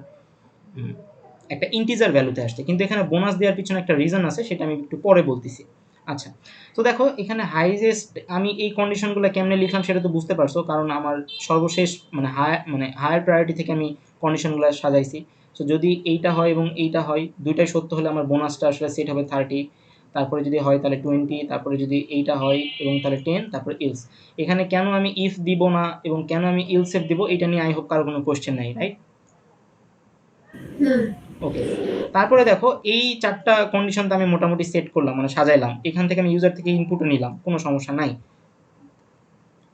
একটা ইন্টিজার ভ্যালুতে আসছে, কিন্তু এখানে বোনাস দেওয়ার পিছনে একটা রিজন আছে, সেটা আমি একটু পরে বলতেছি। আচ্ছা, তো দেখো এখানে হাইজেস্ট আমি এই কন্ডিশনগুলো কেমনে লিখলাম সেটা তো বুঝতে পারছো, কারণ আমার সর্বশেষ মানে হায়ার প্রায়োরিটি থেকে আমি কন্ডিশনগুলো সাজাইছি। সো যদি এইটা হয় এবং এইটা হয়, দুইটাই সত্য হলে আমার বোনাসটা আসলে সেট হবে 30, তারপরে যদি হয় তাহলে 20, তারপরে যদি এইটা হয় এবং তাহলে 10, তারপরে ইলস। এখানে কেন আমি ইফ দিব না এবং কেন আমি ইলসেফ দিব এটা নিয়ে আই হোপ কারো কোনো কোশ্চেন নাই, রাইট? ওকে, তারপরে দেখো এই 4টা কন্ডিশন তো আমি মোটামুটি সেট করলাম, মানে সাজাইলাম, এখান থেকে আমি ইউজার থেকে ইনপুটও নিলাম, কোনো সমস্যা নাই।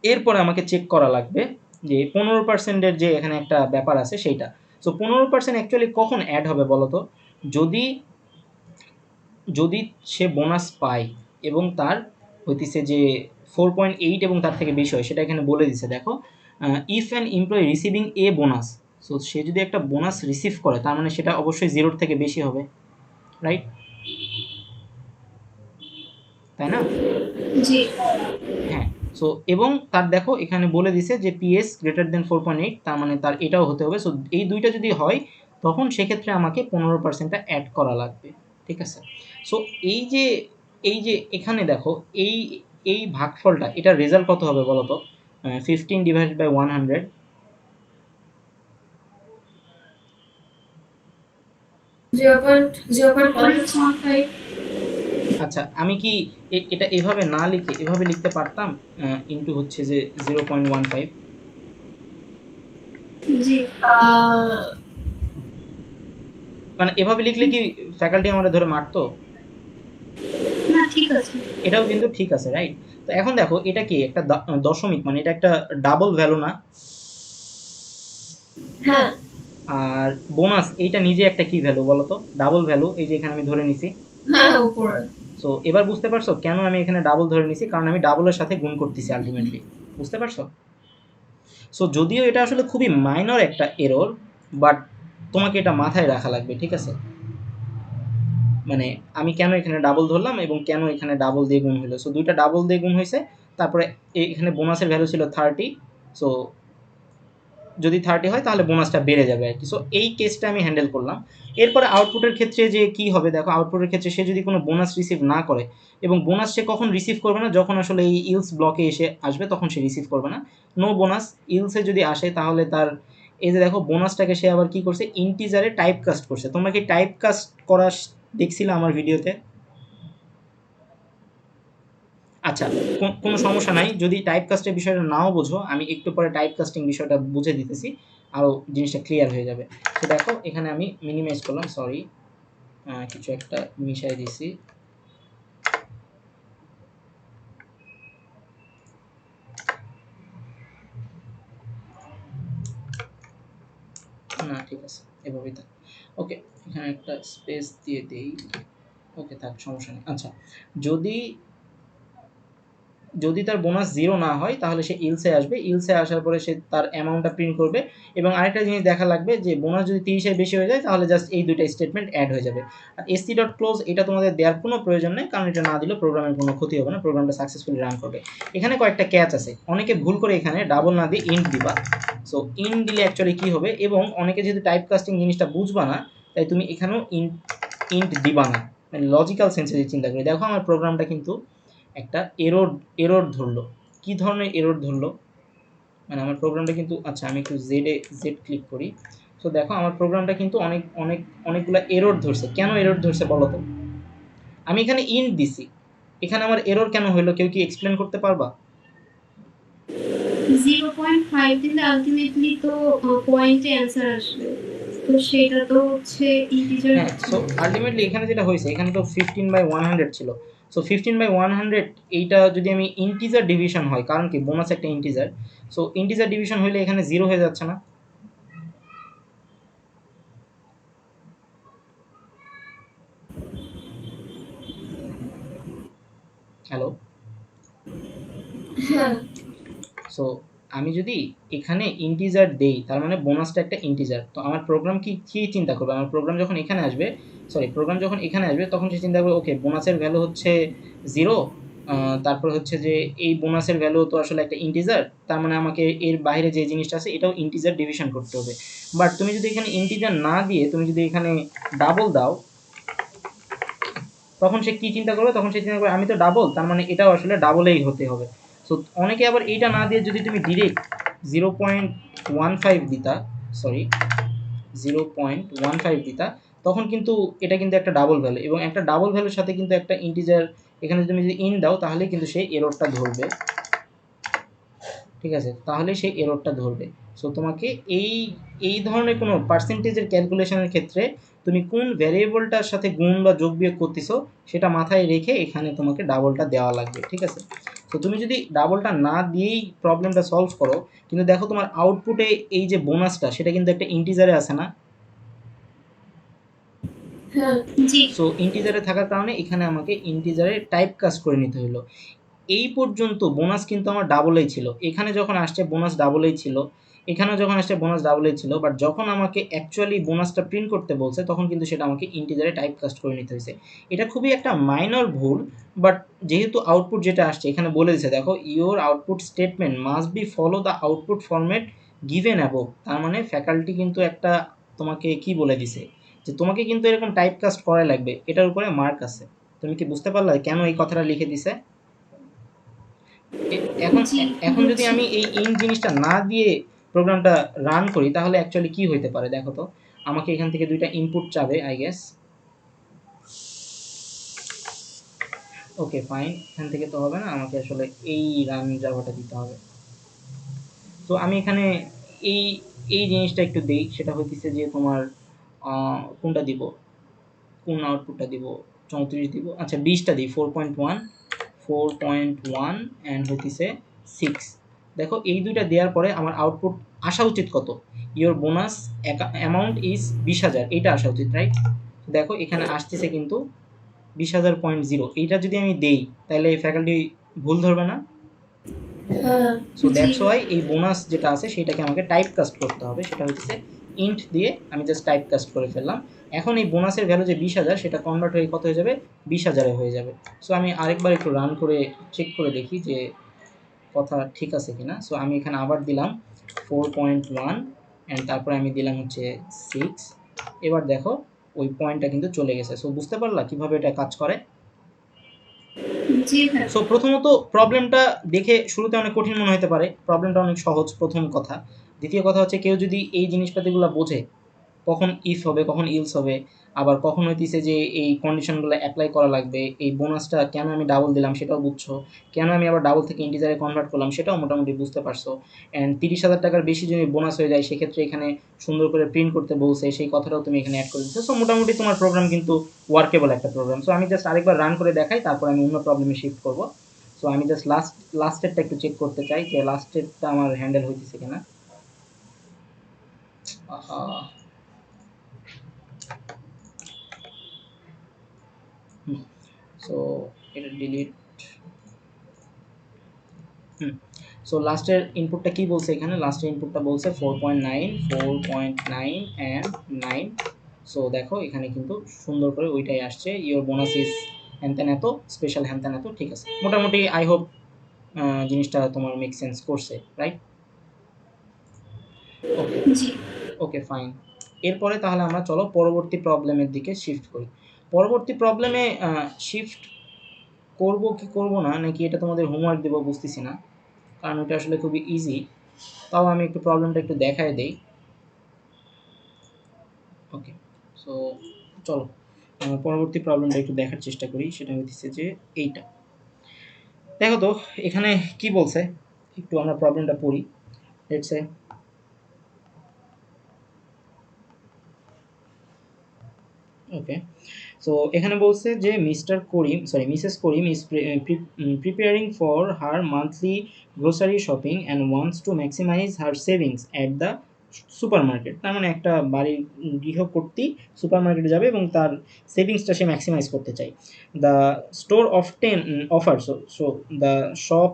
এরপরে আমাকে চেক করা লাগবে যে 15%-এর যে এখানে একটা ব্যাপার আছে সেইটা। সো 15% অ্যাকচুয়ালি কখন অ্যাড হবে বলো তো? যদি যদি সে বোনাস পায় এবং তার হইতেছে যে 4.8 এবং তার থেকে বেশি হয়, সেটা এখানে বলে দিছে দেখো, if an employee receiving a bonus, so সে যদি একটা বোনাস রিসিভ করে তার মানে সেটা অবশ্যই 0-র থেকে বেশি হবে, রাইট? তাই না? জি। হ্যাঁ। সো এবং তার দেখো এখানে বলে দিছে যে পিএস গ্রেটার দেন 4.8, তার মানে তার এটাও হতে হবে। সো এই দুইটা যদি হয় তখন সেক্ষেত্রে আমাকে 15%টা অ্যাড করা লাগবে। ঠিক আছে? সো এই যে এখানে দেখো এই ভাগফলটা এটার রেজাল্ট কত হবে বলো তো? 15 ডিভাইডেড বাই 100। 0.15। আচ্ছা, আমি কি এটা এভাবে না লিখে এভাবে লিখতে পারতাম? ইনটু হচ্ছে যে 0.15। জি আহ, মানে এভাবে লিখলে কি ফ্যাকাল্টি আমারে ধরে মারতো? না, ঠিক আছে। এটাও কিন্তু ঠিক আছে, রাইট? তো এখন দেখো এটা কি একটা দশমিক, মানে এটা একটা ডাবল ভ্যালু না? হ্যাঁ আর বোনাস এইটা নিজে একটা কি ভ্যালু বলো তো? ডাবল ভ্যালু, এই যে এখানে আমি ধরে নিছি। হ্যাঁ উপরে। সো এবার বুঝতে পারছো কেন আমি এখানে ডাবল ধরে নিছি? কারণ আমি ডাবলের সাথে গুণ করতেছি আলটিমেটলি। বুঝতে পারছো? সো যদিও এটা আসলে খুবই মাইনর একটা এরর, বাট তোমাকে এটা মাথায় রাখা লাগবে, ঠিক আছে? মানে আমি কেন এখানে ডাবল ধরলাম এবং কেন এখানে ডাবল দিয়ে গুণ হলো। সো দুইটা ডাবল দিয়ে গুণ হয়েছে। তারপরে এখানে বোনাসের ভ্যালু ছিল 30। সো যদি 30 হয় তাহলে বোনাসটা বেড়ে যাবে আর কি। সো এই কেসটা আমি হ্যান্ডেল করলাম। এরপরে আউটপুটের ক্ষেত্রে যে কি হবে দেখো, আউটপুটের ক্ষেত্রে সে যদি কোনো বোনাস রিসিভ না করে, এবং বোনাস সে কখন রিসিভ করবে না? যখন আসলে এই ইলস ব্লকে এসে আসবে তখন সে রিসিভ করবে না। নো বোনাস ইলসে যদি আসে তাহলে তার এই যে দেখো বোনাসটাকে সে আবার কি করছে, ইন্টিজারে টাইপ কাস্ট করছে। তোমরা কি টাইপ কাস্ট করা দেখছিলে আমার ভিডিওতে? আচ্ছা, কোনো সমস্যা নাই। যদি টাইপ কাস্টের বিষয়টা নাও বোঝো, আমি একটু পরে টাইপ কাস্টিং বিষয়টা বুঝে দিতেছি। আরও জিনিসটা ক্লিয়ার হয়ে যাবে। তো দেখো এখানে আমি মিনিমাইজ করলাম, সরি কিছু একটা মিশাই দিছি। না ঠিক আছে, এভাবেই থাক। ওকে, এখানে একটা স্পেস দিয়ে দেই। ওকে থাক, সমস্যা নেই। আচ্ছা, যদি যদি তার বোনাস 0 না হয় তাহলে সে ইলসে আসবে। ইলসে আসার পরে সে তার অ্যামাউন্টটা প্রিন্ট করবে। এবং আরেকটা জিনিস দেখা লাগবে যে বোনাস যদি 30 এর বেশি হয়ে যায় তাহলে জাস্ট এই ২ টা স্টেটমেন্ট এড হয়ে যাবে। আর sc.close এটা তোমাদের দেওয়ার কোনো প্রয়োজন নেই, কারণ এটা না দিলেও প্রোগ্রামের কোনো ক্ষতি হবে না। প্রোগ্রামটা সাকসেসফুলি রান করবে। এখানে কয়েকটা ক্যাচ আছে। অনেকে ভুল করে এখানে ডাবল না দিয়ে ইন্ট দিবা। সো ইন্ট দিলে অ্যাকচুয়ালি কি হবে, এবং অনেকে যেহেতু টাইপ কাস্টিং জিনিসটা বুঝবা না, তাই তুমি এখানেও ইন্ট ইন্ট দিবা না। মানে লজিক্যাল সেন্সে যদি চিন্তা করি, দেখো আমার প্রোগ্রামটা কিন্তু একটা এরর ধরলো। কি ধরনের এরর ধরলো? মানে আমার প্রোগ্রামটা কিন্তু, আচ্ছা আমি একটু জেড ক্লিক করি। তো দেখো আমার প্রোগ্রামটা কিন্তু অনেকগুলো এরর ধরছে। কেন এরর ধরছে বলো তো? আমি এখানে ইন্ট দিছি, এখানে আমার এরর কেন হইলো? কেউ কি এক্সপ্লেন করতে পারবা? 0.5 দিলে আলটিমেটলি তো পয়েন্টে অ্যান্সার আসবে, তো সেটা তো হচ্ছে ইন্টিজার হ্যাঁ, হচ্ছে সো না। আলটিমেটলি এখানে যেটা হয়েছে, এখানে তো 15/100 ছিল। সো 15/100 এইটা যদি আমি ইন্টিজার ডিভিশন হয়, কারণ কি বোনাস একটা ইন্টিজার। সো ইন্টিজার ডিভিশন হইলে এখানে 0 হয়ে যাচ্ছে না? হ্যালো? হ্যাঁ সো আমি যদি এখানে ইন্টিজার দেই, তার মানে বোনাসটা একটা ইন্টিজার। তো আমার প্রোগ্রাম কি চিন্তা করবে? আমার প্রোগ্রাম যখন এখানে আসবে, প্রোগ্রাম যখন এখানে আসবে তখন সে চিন্তা করবে, ওকে বোনাসের ভ্যালু হচ্ছে 0। তারপর হচ্ছে যে এই বোনাসের ভ্যালু তো আসলে একটা ইন্টিজার, তার মানে আমাকে এর বাইরে যে জিনিসটা আছে এটাও ইন্টিজার ডিভিশন করতে হবে। বাট তুমি যদি এখানে ইন্টিজার না দিয়ে তুমি যদি এখানে ডাবল দাও, তখন সে কি চিন্তা করবে? তখন সে চিন্তা করবে আমি তো ডাবল, তার মানে এটাও আসলে ডাবলেই হতে হবে। সো অনেকে আবার এইটা না দিয়ে যদি তুমি ডিরেক্ট 0.15 দিতা, সরি 0.15 দিতা, তখন কিন্তু এটা কিন্তু একটা ডাবল ভ্যালু, এবং একটা ডাবল ভ্যালুর সাথে কিন্তু একটা ইন্টিজার এখানে তুমি যদি ইন দাও তাহলে কিন্তু সেই এররটা ধরবে। ঠিক আছে? তাহলে সেই এররটা ধরবে। সো তোমাকে এই এই ধরনের কোনো পার্সেন্টেজের ক্যালকুলেশনের ক্ষেত্রে তুমি কোন ভ্যারিয়েবলটার সাথে গুণ বা যোগ বিয়োগ করতেছো সেটা মাথায় রেখে এখানে তোমাকে ডাবলটা দেওয়া লাগবে। ঠিক আছে? তো তুমি যদি ডাবলটা না দিয়েই প্রবলেমটা সলভ করো, কিন্তু দেখো তোমার আউটপুটে এই যে বোনাসটা সেটা কিন্তু একটা ইন্টিজারে আছে না? হ্যাঁ জি সো ইন্টিজারে থাকার কারণে এখানে আমাকে ইন্টিজারে টাইপ কাস্ট করে নিতে হলো। এই পর্যন্ত বোনাস কিন্তু আমার ডাবলেই ছিল। এখানে যখন আসছে বোনাস ডাবলেই ছিল। এখানেও যখন আসছে বোনাস ডাবলেই ছিল। বাট যখন আমাকে অ্যাকচুয়ালি বোনাসটা প্রিন্ট করতে বলছে তখন কিন্তু সেটা আমাকে ইন্টিজারে টাইপ কাস্ট করে নিতে হয়েছে। এটা খুবই একটা মাইনর ভুল, বাট যেহেতু আউটপুট যেটা আসছে এখানে বলে দিছে, দেখো your output statement must be follow the output format given above. তার মানে ফ্যাকাল্টি কিন্তু একটা তোমাকে কি বলে দিছে যে তোমাকে কিন্তু এরকম টাইপ কাস্ট করা লাগবে, এটার উপরে মার্ক আছে। তুমি কি বুঝতে পারলে কেন এই কথাটা লিখে দিছে? এখন জি, এখন যদি বুঝছি। আমি এই ইন্ট জিনিসটা না দিয়ে প্রোগ্রামটা রান করি তাহলে অ্যাকচুয়ালি কি হইতে পারে দেখো তো। আমাকে এখান থেকে দুইটা ইনপুট চাবে আই গেস। ওকে ফাইন, এখান থেকে তো হবে না, আমাকে আসলে এই রান জাভাটা দিতে হবে। তো আমি এখানে এই এই জিনিসটা একটু দেই, সেটা হইতেছে যে তোমার কোনটা দিব, কোন আউটপুটটা দিব, 34 দিব, আচ্ছা 20টা দিই, 4.1 অ্যান্ড হইতেছে 6। দেখো এই দুইটা দেওয়ার পরে আমার আউটপুট আসা উচিত কত, ইওর বোনাস অ্যামাউন্ট ইজ 20,000, এইটা আসা উচিত রাইট। দেখো এখানে আসতেছে কিন্তু 20,000.0, এইটা যদি আমি দেই তাহলে ফ্যাকাল্টি ভুল ধরবে না? হ্যাঁ। So G. দ্যাটস ওয়াই এই বোনাস যেটা আছে সেটাকে আমাকে টাইপ কাস্ট করতে হবে, সেটা হচ্ছে ইন্ট দিয়ে আমি জাস্ট টাইপ কাস্ট করে ফেললাম। এখন এই বোনাসের ভ্যালু যে 20,000 সেটা কনভার্ট হয়ে কত হয়ে যাবে, 20,000 হয়ে যাবে। সো আমি আরেকবার একটু রান করে চেক করে দেখি যে কথা ঠিক আছে কিনা। সো আমি এখানে আবার দিলাম 4.1 অ্যান্ড তারপরে আমি দিলাম হচ্ছে 6। এবার দেখো ওই পয়েন্টটা কিন্তু চলে গেছে। সো বুঝতে পারলা কিভাবে এটা কাজ করে? জি ভাই। সো প্রথমত প্রবলেমটা দেখে শুরুতে অনেক কঠিন মনে হতে পারে, প্রবলেমটা অনেক সহজ প্রথম কথা। দ্বিতীয় কথা হচ্ছে কেউ যদি এই জিনিসপাতিগুলো বোঝে, কখন ইফ হবে কখন ইলস হবে, আবার কখন হইতেছে যে এই কন্ডিশনগুলো অ্যাপ্লাই করা লাগবে, এই বোনাসটা কেন আমি ডাবল দিলাম সেটাও বুঝছো, কেন আমি আবার ডাবল থেকে ইন্টিজারে কনভার্ট করলাম সেটাও মোটামুটি বুঝতে পারছো। অ্যান্ড 30,000 টাকার বেশি যদি বোনাস হয়ে যায় সেক্ষেত্রে এখানে সুন্দর করে প্রিন্ট করতে বলছে, সেই কথাটাও তুমি এখানে অ্যাড করে দিচ্ছো। সো মোটামুটি তোমার প্রোগ্রাম কিন্তু ওয়ার্কেবল একটা প্রোগ্রাম। সো আমি জাস্ট আরেকবার রান করে দেখাই, তারপর আমি অন্য প্রবলেমে শিফট করবো। সো আমি জাস্ট লাস্টেরটা একটু চেক করতে চাই যে লাস্টেরটা আমার হ্যান্ডেল হইতেছে কিনা। সো এটা ডিলিট। সো লাস্টের ইনপুটটা কি বলছে এখানে, লাস্টের ইনপুটটা বলছে 4.9 অ্যান্ড 9। সো দেখো এখানে কিন্তু সুন্দর করে ওইটাই আসছে, ইওর বোনাস ইজ হ্যানত্যান এত, স্পেশাল হ্যানত্যান এত, ঠিক আছে। মোটামুটি আই হোপ জিনিসটা তোমার মেক সেন্স করছে, রাইট? ওকে জি। Okay fine. এরপরে তাহলে আমরা চলো পরবর্তী প্রবলেমের দিকে শিফট করি। পরবর্তী প্রবলেমে শিফট করব কি করব না, নাকি এটা তোমাদের হোমওয়ার্ক দেবো বুঝতেছি না, কারণ ওটা আসলে খুবই ইজি। তাও আমি একটু প্রবলেমটা একটু দেখায় দেই। ওকে, সো চলো পরবর্তী প্রবলেমটা একটু দেখার চেষ্টা করি, সেটা হচ্ছে যে এইটা। দেখো তো এখানে কি বলছে, একটু আমরা প্রবলেমটা পড়ি। লেটস সে ওকে, সো এখানে বলছে যে Mrs Karim is preparing for her monthly grocery shopping and wants to maximize her savings at the supermarket. তার মানে একটা বাড়ির গৃহকর্ত্রী সুপার মার্কেটে যাবে এবং তার সেভিংসটা সে ম্যাক্সিমাইজ করতে চায়। The store offer so the shop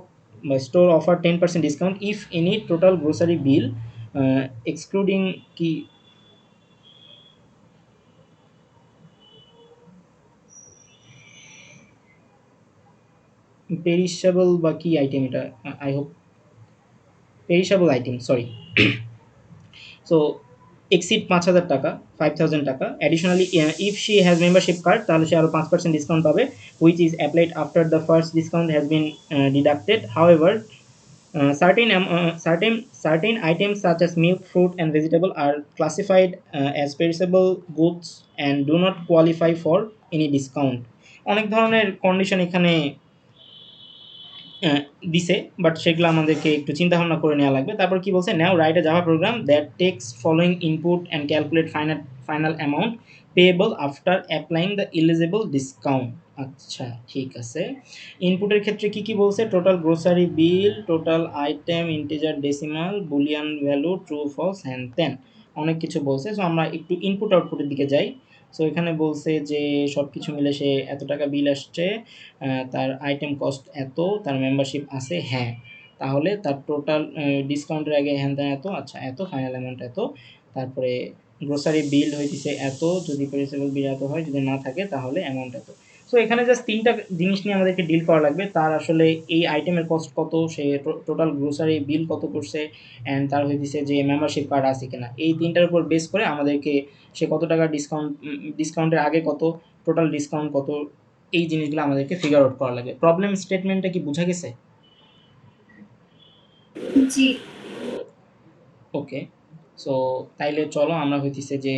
বা store offer 10% discount if any total grocery bill excluding কি পেরিশেবল বা কি আইটেম এটা, I hope perishable item, sorry. So exceed 5,000 টাকা, 5,000 টাকা additionally if she has membership card তাহলে সে আরও 5% ডিসকাউন্ট পাবে, which is applied after the first discount has been deducted. However certain items such as milk, fruit, and vegetable are classified as perishable goods and do not qualify for any discount. অনেক ধরনের condition এখানে দিছে, but সেগুলো আমাদেরকে একটু চিন্তা ভাবনা করে নেওয়া লাগবে। তারপর কি বলছে, now write a Java program that takes following input and calculate final amount payable after applying the eligible discount. আচ্ছা ঠিক আছে, ইনপুটের ক্ষেত্রে কি কি বলছে, total grocery bill, total item, integer, decimal, boolean value, true false, হ্যান ত্যান, অনেক কিছু বলছে। সো আমরা একটু ইনপুট আউটপুটের দিকে যাই। সো এখানে বলছে যে সব কিছু মিলে সে এত টাকা বিল আসছে, তার আইটেম কস্ট এত, তার মেম্বারশিপ আছে হ্যাঁ, তাহলে তার টোটাল ডিসকাউন্টের আগে হ্যান ত্যান এত, আচ্ছা এত, ফাইনাল অ্যামাউন্ট এত, তারপরে গ্রোসারি বিল হয়েছে এত, যদি পেরিসেবল বিল এত হয়, যদি না থাকে তাহলে অ্যামাউন্ট এত। সো এখানে জাস্ট ৩টা জিনিস নিয়ে আমাদেরকে ডিল করা লাগবে। তার আসলে এই আইটেমের কস্ট কত, সে টোটাল গ্রোসারি বিল কত করছে, অ্যান্ড তার হইতেছে যে মেম্বারশিপ কার্ড আছে কিনা। এই ৩টার উপর বেস করে আমাদেরকে সে কত টাকা ডিসকাউন্টের আগে কত, টোটাল ডিসকাউন্ট কত, এই জিনিসগুলো আমাদেরকে ফিগার আউট করা লাগে। প্রবলেম স্টেটমেন্টটা কি বোঝা গেছে? জি। ওকে, সো তাইলে চলো আমরা হইতেছে যে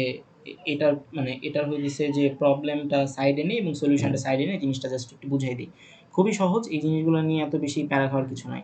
এটার মানে এটার হইতেছে যে প্রবলেমটা সাইডে নেই এবং সলিউশনটা সাইডে নেই, জিনিসটা জাস্ট একটু বুঝাই দিই। খুবই সহজ, এই জিনিসগুলো নিয়ে এত বেশি প্যারা খাওয়ার কিছু নাই।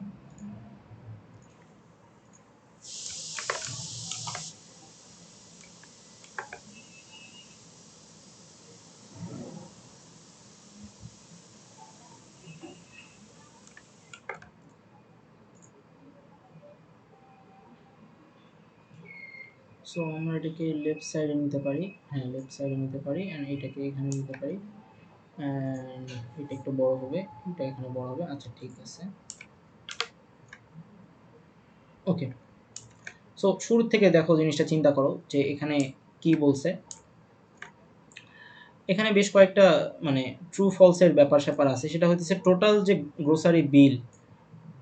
সো আমরা এটাকে লেফট সাইডে নিতে পারি, হ্যাঁ লেফট সাইডে নিতে পারি, অ্যান্ড এটাকে এখানে নিতে পারি, অ্যান্ড এটা একটু বড় হবে, এটা এখানে বড় হবে। আচ্ছা ঠিক আছে, ওকে। সো শুরু থেকে দেখো, জিনিসটা চিন্তা করো যে এখানে কি বলছে। এখানে বেশ কয়েকটা মানে ট্রু ফলসের ব্যাপার স্যাপার আছে। সেটা হচ্ছে টোটাল যে গ্রোসারি বিল,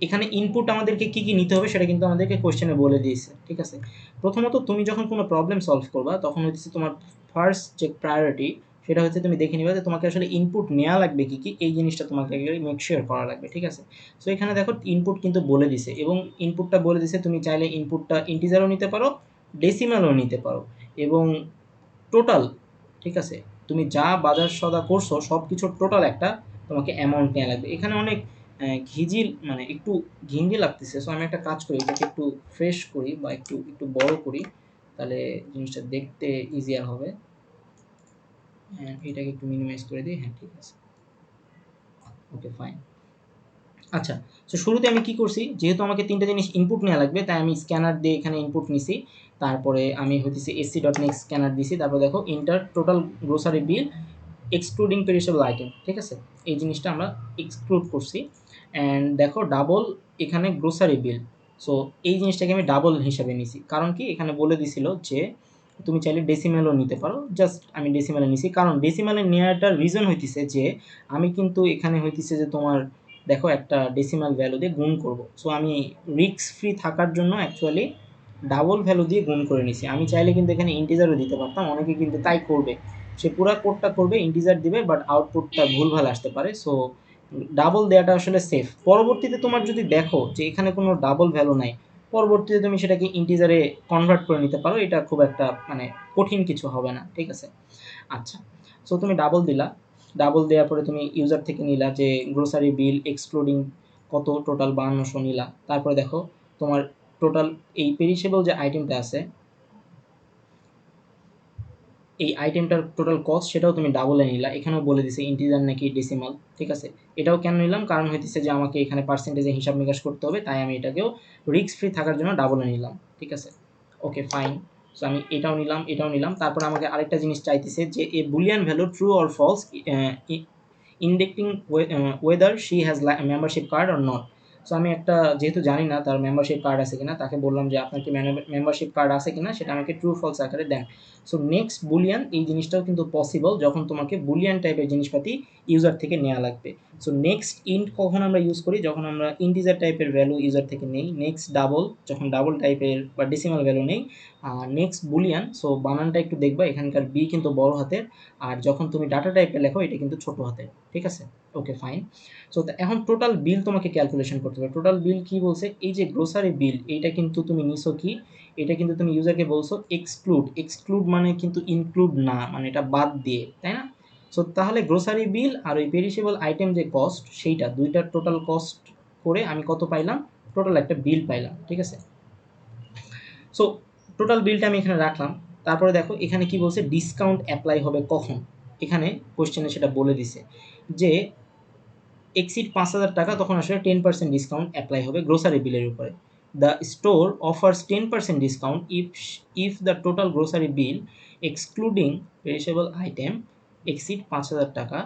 এখানে ইনপুট আমাদেরকে কী কী নিতে হবে সেটা কিন্তু আমাদেরকে কোয়েশ্চেনে বলে দিয়েছে, ঠিক আছে। প্রথমত তুমি যখন কোনো প্রবলেম সলভ করবা তখন হচ্ছে তোমার ফার্স্ট যে প্রায়োরিটি সেটা হচ্ছে তুমি দেখে নিবা যে তোমাকে আসলে ইনপুট নেওয়া লাগবে কী কী, এই জিনিসটা তোমাকে মেক শিওর করা লাগবে, ঠিক আছে। সো এখানে দেখো ইনপুট কিন্তু বলে দিছে, এবং ইনপুটটা বলে দিছে তুমি চাইলে ইনপুটটা ইন্টিজারও নিতে পারো, ডেসিমালও নিতে পারো, এবং টোটাল, ঠিক আছে, তুমি যা বাজার সদা করছো সব কিছুর টোটাল একটা তোমাকে অ্যামাউন্ট নেওয়া লাগবে। এখানে অনেক ঘিজিল মানে একটু ঘিঞ্জি লাগতেছে। সো আমি একটা কাজ করি, এটাকে একটু ফ্রেশ করি বা একটু একটু বড় করি, তাহলে জিনিসটা দেখতে ইজিয়ার হবে। এটাকে একটু মিনিমাইজ করে দিই, হ্যাঁ ঠিক আছে, ওকে ফাইন। আচ্ছা, তো শুরুতে আমি কি করছি, যেহেতু আমাকে 3টা জিনিস ইনপুট নেওয়া লাগবে তাই আমি স্ক্যানার দিয়ে এখানে ইনপুট নিছি। তারপরে আমি হইতেছে sc.next স্ক্যানার দিছি। তারপর দেখো inter total grocery bill excluding perishable item, ঠিক আছে, এই জিনিসটা আমরা এক্সক্লুড করছি। অ্যান্ড দেখো ডাবল এখানে গ্রোসারি বিল। সো এই জিনিসটাকে আমি ডাবল হিসাবে নিছি, কারণ কি এখানে বলে দিছিল যে তুমি চাইলে ডেসিমেলও নিতে পারো। জাস্ট আমি ডেসিমেলে নিছি, কারণ ডেসিমেলে নেওয়াটার রিজন হইতেছে যে আমি কিন্তু এখানে হইতেছে যে তোমার দেখো একটা ডেসিমাল ভ্যালু দিয়ে গুণ করব। সো আমি রিস্ক ফ্রি থাকার জন্য অ্যাকচুয়ালি ডাবল ভ্যালু দিয়ে গুণ করে নিছি। আমি চাইলে কিন্তু এখানে ইন্টিজারও দিতে পারতাম, অনেকে কিন্তু তাই করবে, সে পুরো কোডটা করবে ইন্টিজার দিবে বাট আউটপুটটা ভুলভাল আসতে পারে। সো ডাবল দেওয়াটা আসলে সেফ। পরবর্তীতে তোমার যদি দেখো যে এখানে কোনো ডাবল ভ্যালু নাই, পরবর্তীতে তুমি সেটাকে ইন্টিজারে কনভার্ট করে নিতে পারো, এটা খুব একটা মানে কঠিন কিছু হবে না, ঠিক আছে। আচ্ছা, সো তুমি ডাবল দিলা, ডাবল দেওয়ার পরে তুমি ইউজার থেকে নিলা যে গ্রোসারি বিল এক্সক্লুডিং কত, টোটাল 5200 নিলা। তারপরে দেখো তোমার টোটাল এই পেরিশেবল যে আইটেমটা আছে, এই আইটেমটার টোটাল কস্ট সেটাও তুমি ডাবলে নিলা। এখানেও বলে দিছে ইন্টিজার নাকি ডেসিমাল, ঠিক আছে। এটাও কেন নিলাম, কারণ হইতেছে যে আমাকে এখানে পার্সেন্টেজে হিসাব নিকাশ করতে হবে, তাই আমি এটাকেও রিস্ক ফ্রি থাকার জন্য ডাবলে নিলাম, ঠিক আছে, ওকে ফাইন। সো আমি এটাও নিলাম, এটাও নিলাম। তারপর আমাকে আরেকটা জিনিস চাইতেছে যে a boolean value true or false indicating whether she has membership card or not. So আমি একটা যেহেতু জানি না তার মেম্বারশিপ কার্ড আছে কিনা, তাকে বললাম যে আপনার কি মেম্বারশিপ কার্ড আছে কিনা সেটা আমাকে ট্রু ফলস আকারে দেন। সো নেক্সট বুলিয়ান, এই জিনিসটাও কিন্তু পসিবল যখন তোমাকে বুলিয়ান টাইপের জিনিসপাতি ইউজার থেকে নেওয়া লাগবে। সো নেক্সট ইন্ট কখন আমরা ইউজ করি, যখন আমরা ইন্টিজার টাইপের ভ্যালু ইউজার থেকে নেই। নেক্সট ডাবল, যখন ডাবল টাইপের বা ডেসিমাল ভ্যালু নেই। নেক্সট বুলিয়ান, সো বানানটা একটু দেখবা, এখানকার বি কিন্তু বড় হাতের, আর যখন তুমি ডাটা টাইপে লেখো এটা কিন্তু ছোট হাতের, ঠিক আছে, ওকে ফাইন। সো এখন টোটাল বিল তোমাকে ক্যালকুলেশন করতে হবে। টোটাল বিল কি বলছে, এই যে গ্রোসারি বিল এইটা কিন্তু তুমি নিছো কি, এটা কিন্তু তুমি ইউজারকে বলছো এক্সক্লুড। এক্সক্লুড মানে কিন্তু ইনক্লুড না, মানে এটা বাদ দিয়ে, তাই না। সো তাহলে গ্রোসারি বিল আর ওই পেরিশেবল আইটেম যে কস্ট, সেইটা দুইটার টোটাল কস্ট করে আমি কত পাইলাম, টোটাল একটা বিল পাইলাম, ঠিক আছে। সো টোটাল বিলটা আমি এখানে রাখলাম। তারপরে দেখো এখানে কি বলছে, ডিসকাউন্ট অ্যাপ্লাই হবে কখন। এখানে কোয়েশ্চেনে সেটা বলে দিছে যে এক্সিড 5000 টাকা তখন আসলে 10% ডিসকাউন্ট অ্যাপ্লাই হবে গ্রোসারি বিলের উপরে। The store offers 10% discount if the total grocery bill excluding perishable item exceed 5000 টাকা।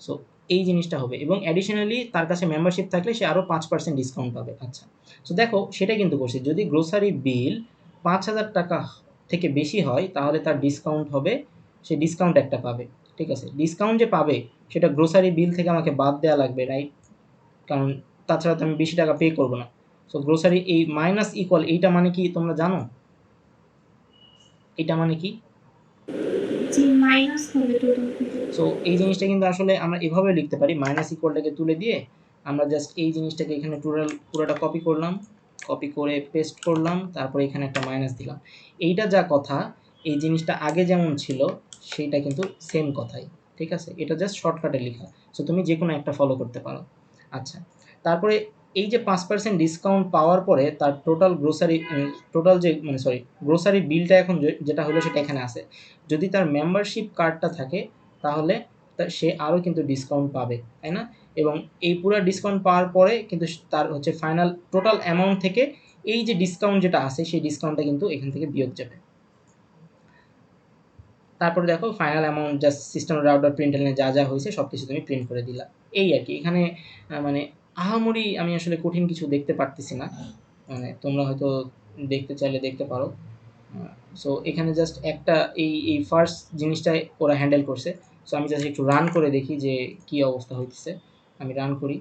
সো এই জিনিসটা হবে, এবং অ্যাডিশনালি তার কাছে মেম্বারশিপ থাকলে সে আরও 5% ডিসকাউন্ট পাবে। আচ্ছা, সো দেখো সেটা কিন্তু করছে, যদি গ্রোসারি বিল 5000 টাকা থেকে বেশি হয় তাহলে তার ডিসকাউন্ট হবে, সে ডিসকাউন্ট একটা পাবে, ঠিক আছে। ডিসকাউন্ট যে পাবে সেটা গ্রোসারি বিল থেকে আমাকে বাদ দেওয়া লাগবে, রাইট? কারণ তাছাড়া তো আমি বেশি টাকা পে করবো না। সো গ্রোসারি এই মাইনাস ইকুয়াল এইটা মানে কি তোমরা জানো? এটা মানে কি? জি মাইনাস হবে টোটাল থেকে। সো এই জিনিসটা কিন্তু আসলে আমরা এভাবে লিখতে পারি, মাইনাস ইকুয়ালটাকে তুলে দিয়ে আমরা জাস্ট এই জিনিসটাকে এখানে পুরোটা কপি করলাম, কপি করে পেস্ট করলাম, তারপরে এখানে একটা মাইনাস দিলাম। এইটা যা কথা, এই জিনিসটা আগে যেমন ছিল সেইটা কিন্তু সেম কথাই, ঠিক আছে? এটা জাস্ট শর্টকাটে লেখা। সো তুমি যে কোনো একটা ফলো করতে পারো। আচ্ছা, তারপরে এই যে 5% ডিসকাউন্ট পাওয়ার পরে তার টোটাল গ্রোসারি বিলটা এখন যেটা হলো সেটা এখানে আছে। যদি তার মেম্বারশিপ কার্ডটা থাকে তাহলে সে আরও কিন্তু ডিসকাউন্ট পাবে, তাই না? এবং এই পুরো ডিসকাউন্ট পাওয়ার পরে কিন্তু তার হচ্ছে ফাইনাল টোটাল অ্যামাউন্ট থেকে এই যে ডিসকাউন্ট যেটা আছে সেই ডিসকাউন্টটা কিন্তু এখান থেকে বিয়োগ যাবে। তারপরে দেখো final amount just system router print এনে যা যা হয়েছে সব কিছু তুমি প্রিন্ট করে দিলা, এই আর কি। এখানে মানে আহামরি আমি আসলে কঠিন কিছু দেখতে পারতেছি না, মানে তোমরা হয়তো দেখতে চাইলে দেখতে পারো। সো এখানে জাস্ট একটা এই ফার্স্ট জিনিসটাই ওরা হ্যান্ডেল করছে। সো আমি জাস্ট একটু রান করে দেখি যে কি অবস্থা হইতেছে। আমি রান করি।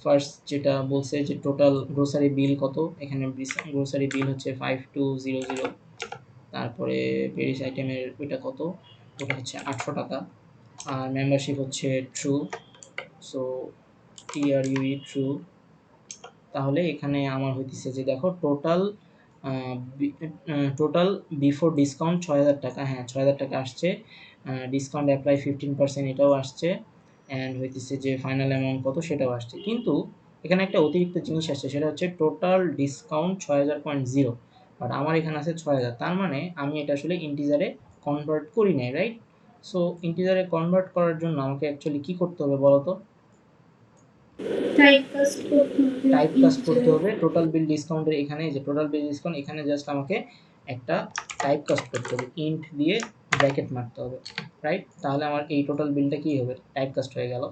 ফার্স্ট যেটা বলছে যে টোটাল গ্রোসারি বিল কত, এখানে গ্রোসারি বিল হচ্ছে 5200। তারপরে পেরিস আইটেমের ওইটা কত, ওটা হচ্ছে 800 টাকা। আর মেম্বারশিপ হচ্ছে ট্রু, সো TRUE ট্রু। তাহলে এখানে আমার হইতেছে যে দেখো টোটাল বিফোর ডিসকাউন্ট 6000 টাকা, হ্যাঁ 6000 টাকা আসছে। ডিসকাউন্ট অ্যাপ্লাই 15% এটাও আসছে। অ্যান্ড হইতেছে যে ফাইনাল অ্যামাউন্ট কত সেটাও আসছে। কিন্তু এখানে একটা অতিরিক্ত জিনিস আসছে, সেটা হচ্ছে টোটাল ডিসকাউন্ট 6000.0, বাট আমার এখানে আছে 6000। তার মানে আমি এটা আসলে ইন্টিজারে কনভার্ট করি নাই, রাইট? সো ইন্টিজারে কনভার্ট করার জন্য আমাকে অ্যাকচুয়ালি কী করতে হবে বলো তো? টাইপ কাস্ট করতে হবে টাইপ কাস্ট করতে ইন্টিজারে। হবে। টোটাল বিল ডিসকাউন্টের এখানে যে টোটাল বিল ডিসকাউন্ট এখানে জাস্ট আমাকে একটা টাইপ কাস্ট করতে হবে, ইন্ট দিয়ে ব্র্যাকেট মারতে হবে, রাইট? তাহলে আমার এই টোটাল বিলটা কী হবে, টাইপ কাস্ট হয়ে গেল।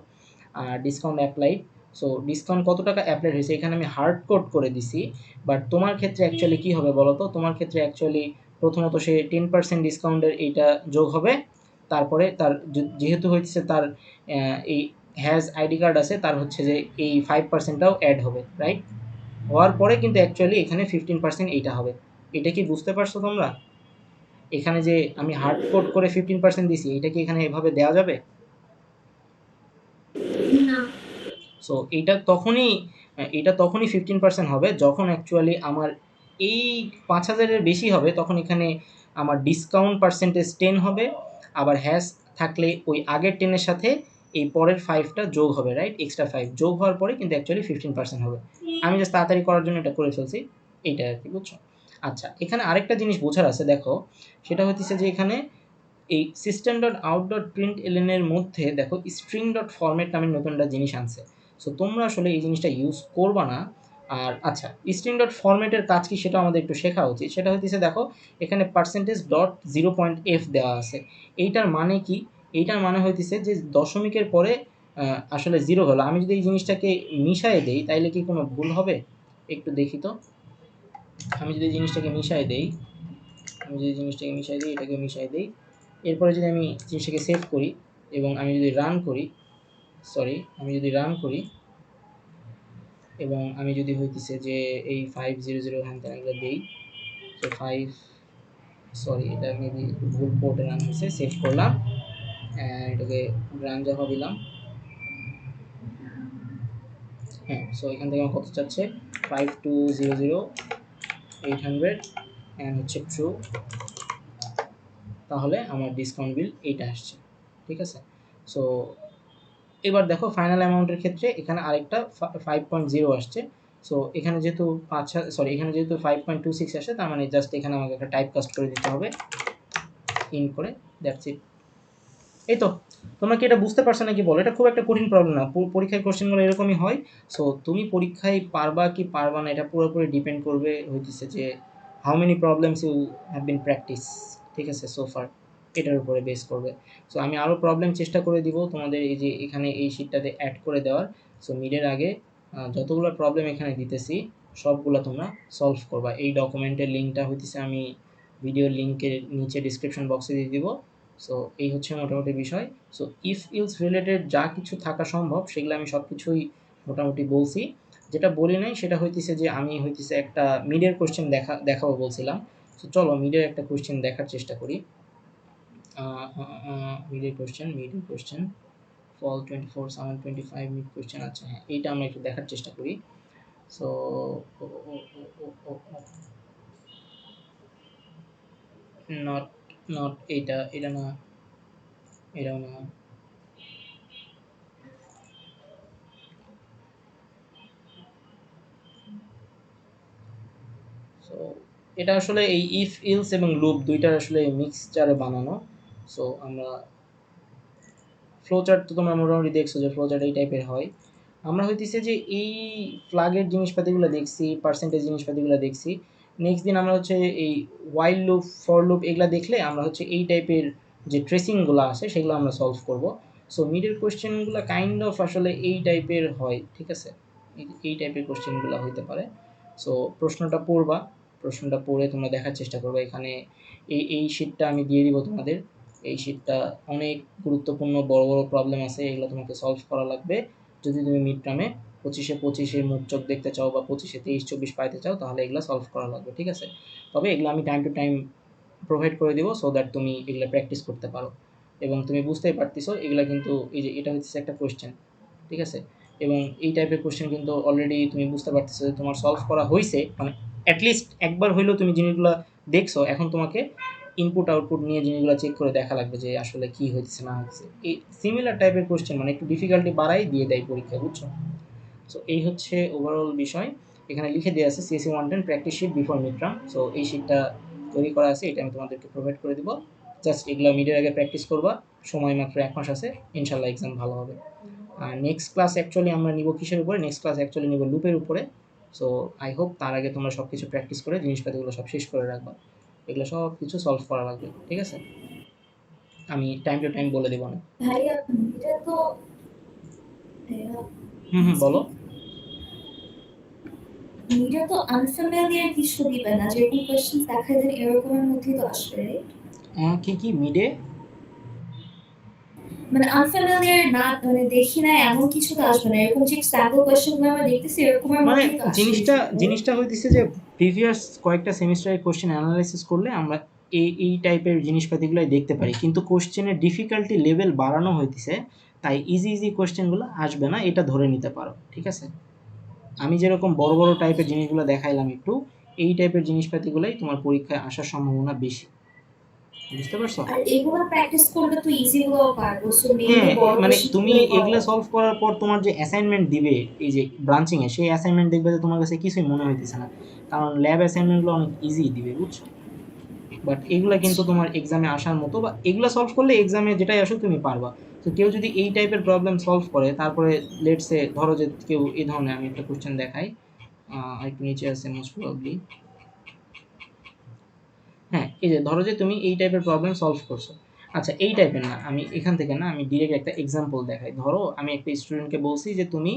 আর ডিসকাউন্ট অ্যাপ্লাইড, সো ডিসকাউন্ট কত টাকা অ্যাপ্লাইড হয়েছে এখানে আমি হার্ড কোড করে দিছি। বাট তোমার ক্ষেত্রে অ্যাকচুয়ালি কী হবে বলো তো? তোমার ক্ষেত্রে অ্যাকচুয়ালি প্রথমত সে 10% ডিসকাউন্টের এইটা যোগ হবে। তারপরে তার যেহেতু হচ্ছে তার এই হ্যাজ আইডি কার্ড আছে, তার হচ্ছে যে এই 5%টাও অ্যাড হবে, রাইট? হওয়ার পরে কিন্তু অ্যাকচুয়ালি এখানে 15% এইটা হবে। এটা কি বুঝতে পারছো তোমরা? এখানে যে আমি হার্ড কোড করে 15% দিছি, এটা কি এখানে এভাবে দেওয়া যাবে? না। সো এটা তখনই 15% হবে যখন অ্যাকচুয়ালি আমার এই 5000-এর বেশি হবে, তখন এখানে আমার ডিসকাউন্ট পার্সেন্টেজ 10 হবে। আবার হ্যাশ থাকলে ওই আগের 10-এর সাথে এই পরের 5টা যোগ হবে, রাইট? এক্সট্রা 5 যোগ হওয়ার পরে কিন্তু অ্যাকচুয়ালি 15% হবে। আমি জাস্ট তাড়াতাড়ি করার জন্য এটা করে ফেলছি, এইটাই আর কি, বুঝছো? আচ্ছা, এখানে আরেকটা জিনিস বোঝার আছে, দেখো। সেটা হচ্ছে যে এখানে এই system.out.println এর মধ্যে দেখো স্ট্রিং ডট ফরম্যাট নামের নতুন একটা জিনিস আনছে। সো তোমরা আসলে এই জিনিসটা ইউজ করবা না। আর আচ্ছা, স্ট্রিং ডট ফরম্যাটের কাজ কি সেটা আমাদের একটু শেখা উচিত। সেটা হচ্ছে দেখো এখানে %.0.f দেওয়া আছে। এইটার মানে কি? এইটার মানে হইতেছে যে দশমিকের পরে আসলে 0 হলো। আমি যদি এই জিনিসটাকে মিশায়ে দেই তাইলে কি কোনো ভুল হবে? একটু দেখি তো। আমি যদি এই জিনিসটাকে মিশায়ে দেই, এটাকে মিশায়ে দেই, এরপরে যদি আমি জিনিসটাকে সেভ করি এবং আমি যদি রান করি এবং আমি যদি হইতেছে যে এই 500 হ্যান ত্যান এগুলো দেই, তো এটা মেবি ভুল পোর্টে রান হয়েছে। সেভ করলাম, এটাকে রান যখন দিলাম, হ্যাঁ, সো এখান থেকে আমার কত চাচ্ছে 5200,800 অ্যান্ড হচ্ছে ট্রু। তাহলে আমার ডিসকাউন্ট বিল এইটা আসছে, ঠিক আছে? সো এবার দেখো ফাইনাল অ্যামাউন্টের ক্ষেত্রে এখানে আরেকটা 5.0 আসছে। সো এখানে যেহেতু 5.26 আসে, তার মানে জাস্ট এখানে আমাকে একটা টাইপ কাস্ট করে দিতে হবে, ইন করে, দ্যাটস ইট। এই তো। তোমরা কি এটা বুঝতে পারছো নাকি বলো? এটা খুব একটা কঠিন প্রবলেম না, পরীক্ষার কোশ্চেনগুলো এরকমই হয়। সো তুমি পরীক্ষায় পারবা কি পারবা না এটা পুরোপুরি ডিপেন্ড করবে হইতেছে যে how many problems you have been practice, ঠিক আছে, সো ফার, এটার উপরে বেস করবে। সো আমি আরও প্রবলেম চেষ্টা করে দিব তোমাদের এই যে এখানে এই শিটটাতে অ্যাড করে দেওয়ার। সো মিডের আগে যতগুলো প্রবলেম এখানে দিতেছি সবগুলো তোমরা সলভ করবা। এই ডকুমেন্টের লিঙ্কটা হইতেছে আমি ভিডিওর লিঙ্কের নিচে ডিসক্রিপশন বক্সে দিয়ে দিব। সো এই হচ্ছে মোটামুটি বিষয়। সো ইফ ইলস রিলেটেড যা কিছু থাকা সম্ভব সেগুলো আমি সব কিছুই মোটামুটি বলছি। যেটা বলি নাই সেটা হইতেছে যে আমি হইতেছে একটা মিডের কোশ্চেন দেখাবো বলছিলাম। সো চলো মিডের একটা কোশ্চেন দেখার চেষ্টা করি। মিডের কোশ্চেন ফল 24 সামার 25 মিড কোশ্চেন। আচ্ছা হ্যাঁ, এইটা আমরা একটু দেখার চেষ্টা করি। সো নট নট এটা না, এটাও না। সো এটা আসলে এই ইফ ইলস এবং লুপ দুইটার আসলে মিক্সচারে বানানো। সো আমরা ফ্লো চার্ট তো তোমরা মোটামুটি দেখছো যে ফ্লো চার্ট এই টাইপের হয়। আমরা হইতেছে যে এই ফ্ল্যাগের জিনিসপাতিগুলো দেখছি, পার্সেন্টেজ জিনিসপাতিগুলো দেখছি। নেক্সট দিন আমরা হচ্ছে এই ওয়াইল লুপ, ফর লুপ এগুলা দেখলে আমরা হচ্ছে এই টাইপের যে ট্রেসিংগুলো আছে সেগুলো আমরা সলভ করব। সো মিডের কোশ্চেনগুলো কাইন্ড অফ আসলে এই টাইপের হয়, ঠিক আছে? এই টাইপের কোশ্চেনগুলো হইতে পারে। সো প্রশ্নটা পড়বা, প্রশ্নটা পড়ে তোমরা দেখার চেষ্টা করবে। এখানে এই শিটটা আমি দিয়ে দিব তোমাদের। এই শিটটা অনেক গুরুত্বপূর্ণ বড় বড় প্রবলেম আছে, এগুলো তোমাকে সলভ করা লাগবে যদি তুমি মিড টার্মে 25-এ মুখ চোখ দেখতে চাও বা 25-এ 23-24 পাইতে চাও, তাহলে এগুলো সলভ করা লাগবে, ঠিক আছে? তবে এগুলো আমি টাইম টু টাইম প্রোভাইড করে দিব সো দ্যাট তুমি এগুলো প্র্যাকটিস করতে পারো এবং তুমি বুঝতেই পারতেছো এগুলো কিন্তু এই যে এটা হচ্ছে একটা কোয়েশ্চেন, ঠিক আছে? এবং এই টাইপের কোয়েশ্চেন কিন্তু অলরেডি তুমি বুঝতে পারতেছো যে তোমার সলভ করা হয়েছে, মানে অ্যাটলিস্ট একবার হইলেও তুমি জিনিসগুলো দেখছো। এখন তোমাকে ইনপুট আউটপুট নিয়ে জিনিসগুলো চেক করে দেখা লাগবে যে আসলে কি হচ্ছে না হচ্ছে। এই সিমিলার টাইপের কোয়েশ্চেন মানে একটু ডিফিকাল্টি বাড়াই দিয়ে দেয় পরীক্ষা, বুঝছো? সো এই হচ্ছে ওভারঅল বিষয়। এখানে লিখে দেওয়া আছে CSC 110 practice sheet before mid term. So এই শিটটা তৈরি করা আছে, এটা আমি তোমাদেরকে প্রোভাইড করে দিব। জাস্ট এগুলো মিডের আগে প্র্যাকটিস করবা, সময় মাত্র 1 মাস আছে, ইনশাল্লাহ এক্সাম ভালো হবে। আর নেক্সট ক্লাস অ্যাকচুয়ালি আমরা নিব কিসের উপরে? নেক্সট ক্লাস অ্যাকচুয়ালি নিব লুপের উপরে। সো আই হোপ তার আগে তোমরা সব কিছু প্র্যাকটিস করে জিনিসপাতিগুলো সব শেষ করে রাখবা। এগুলো সব কিছু সলভ করা লাগবে, ঠিক আছে? আমি টাইম টু টাইম বলে দেবো না। ভাইয়া এটা তো ভাইয়া, বলো। এটা তো আনফ্যামিলিয়ার কিছু দিবে না, যেরকম কোয়েশ্চেন দেখা যায় এরকমের মধ্যেই তো আসবে, right? কি মিডে মানে আনফ্যামিলিয়ার না, মানে দেখি না এমন কিছু তো আসবে না, এরকম যে স্যাম্পল কোয়েশ্চেনগুলো আমরা দেখতেছি এরকমের মানে মধ্যেই তো আসবে জিনিসটা usually, right? জিনিসটা হইতেছে যে প্রিভিয়াস কয়েকটা সেমিস্টারের কোশ্চেন অ্যানালাইসিস করলে আমরা এই টাইপের জিনিসপাতিগুলোই দেখতে পারি, কিন্তু কোশ্চেনের ডিফিকাল্টি লেভেল বাড়ানো হইতেছে, তাই ইজি কোশ্চেনগুলো আসবে না এটা ধরে নিতে পারো, ঠিক আছে? আমি যেরকম বড় বড় টাইপের জিনিসগুলো দেখাইলাম একটু, এই টাইপের জিনিসপাতিগুলোই তোমার পরীক্ষায় আসার সম্ভাবনা বেশি, বুঝতে পারছো? আর এগুলো প্র্যাকটিস করলে তো ইজি গুলো পারবো, সো মেইনলি হ্যাঁ, বড় মানে তুমি কোয়েশ্চেনগুলোই করা এগুলা লাগবে। সলভ করার পর তোমার যে অ্যাসাইনমেন্ট দিবে এই যে ব্রাঞ্চিং এ, সেই অ্যাসাইনমেন্ট দেখবে যে তোমার কাছে কিছুই মনে হইতেছে না, কারণ ল্যাব অ্যাসাইনমেন্টগুলো অনেক ইজি দিবে, বুঝছো? বাট এগুলা কিন্তু তোমার এক্সামে আসার মতো, বা এগুলা সলভ করলে এক্সামে যেটাই আসুক তুমি পারবা। তো কেউ যদি এই টাইপের প্রবলেম সলভ করে, তারপরে লেটসে ধরো যে কেউ এই ধরনের, আমি একটা কোশ্চেন দেখাই, একটু নিচে আছে মোস্ট প্রবাবলি। হ্যাঁ, এই যে ধরো যে তুমি এই টাইপের প্রবলেম সলভ করছো। আচ্ছা এই টাইপের না, আমি এখান থেকে না, আমি ডিরেক্ট একটা এক্সাম্পল দেখাই। ধরো আমি একটা স্টুডেন্টকে বলছি যে তুমি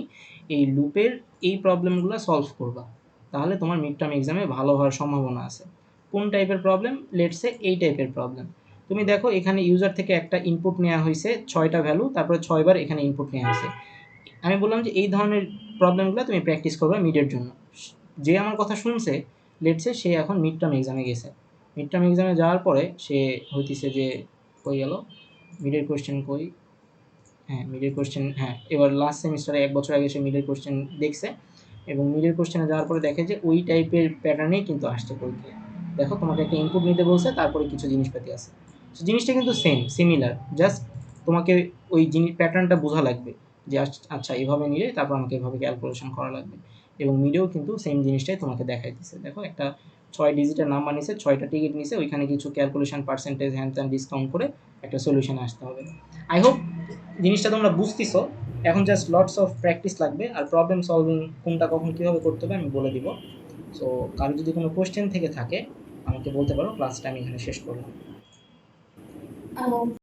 এই লুপের এই প্রবলেমগুলো সলভ করবা, তাহলে তোমার মিড টার্ম এক্সামে ভালো হওয়ার সম্ভাবনা আছে। কোন টাইপের প্রবলেম? লেটসে এই টাইপের প্রবলেম। তুমি দেখো এখানে ইউজার থেকে একটা ইনপুট নেওয়া হয়েছে 6টা ভ্যালু, তারপরে 6বার এখানে ইনপুট নেওয়া হয়েছে। আমি বললাম যে এই ধরনের প্রবলেমগুলো তুমি প্র্যাকটিস করবে মিডের জন্য। যে আমার কথা শুনছে, লেটসে সে এখন মিড টার্ম এক্সামে গেছে। মিড টার্ম এক্সামে যাওয়ার পরে সে হইতেছে যে কই গেল মিডের কোশ্চেন, কই? হ্যাঁ মিডের কোশ্চেন, হ্যাঁ এবার লাস্ট সেমিস্টারে 1 বছর আগে সে মিডের কোশ্চেন দেখছে এবং মিডের কোশ্চেনে যাওয়ার পরে দেখে যে ওই টাইপের প্যাটার্নেই কিন্তু আসছে পরীক্ষায়। দেখো তোমাকে একটা ইনপুট নিতে বলছে, তারপরে কিছু জিনিসপাতি আছে। তো জিনিসটা কিন্তু সিমিলার, জাস্ট তোমাকে ওই জিনিস প্যাটার্নটা বোঝা লাগবে যে আচ্ছা এভাবে নিলে তারপর আমাকে এভাবে ক্যালকুলেশন করা লাগবে। এবং মিডেও কিন্তু সেম জিনিসটাই তোমাকে দেখাইতেছে। দেখো একটা 6 ডিজিটের নাম্বার নিছে, 6টা টিকিট নিছে, ওইখানে কিছু ক্যালকুলেশন পার্সেন্টেজ হ্যান ত্যান ডিসকাউন্ট করে একটা সলিউশনে আসতে হবে। আই হোপ জিনিসটা তোমরা বুঝতেছো। এখন জাস্ট লটস অফ প্র্যাকটিস লাগবে, আর প্রবলেম সলভিং কোনটা কখন কীভাবে করতে হবে আমি বলে দিব। সো কারো যদি কোনো কোশ্চেন থেকে থাকে আমাকে বলতে পারো, ক্লাসটা আমি এখানে শেষ করলাম।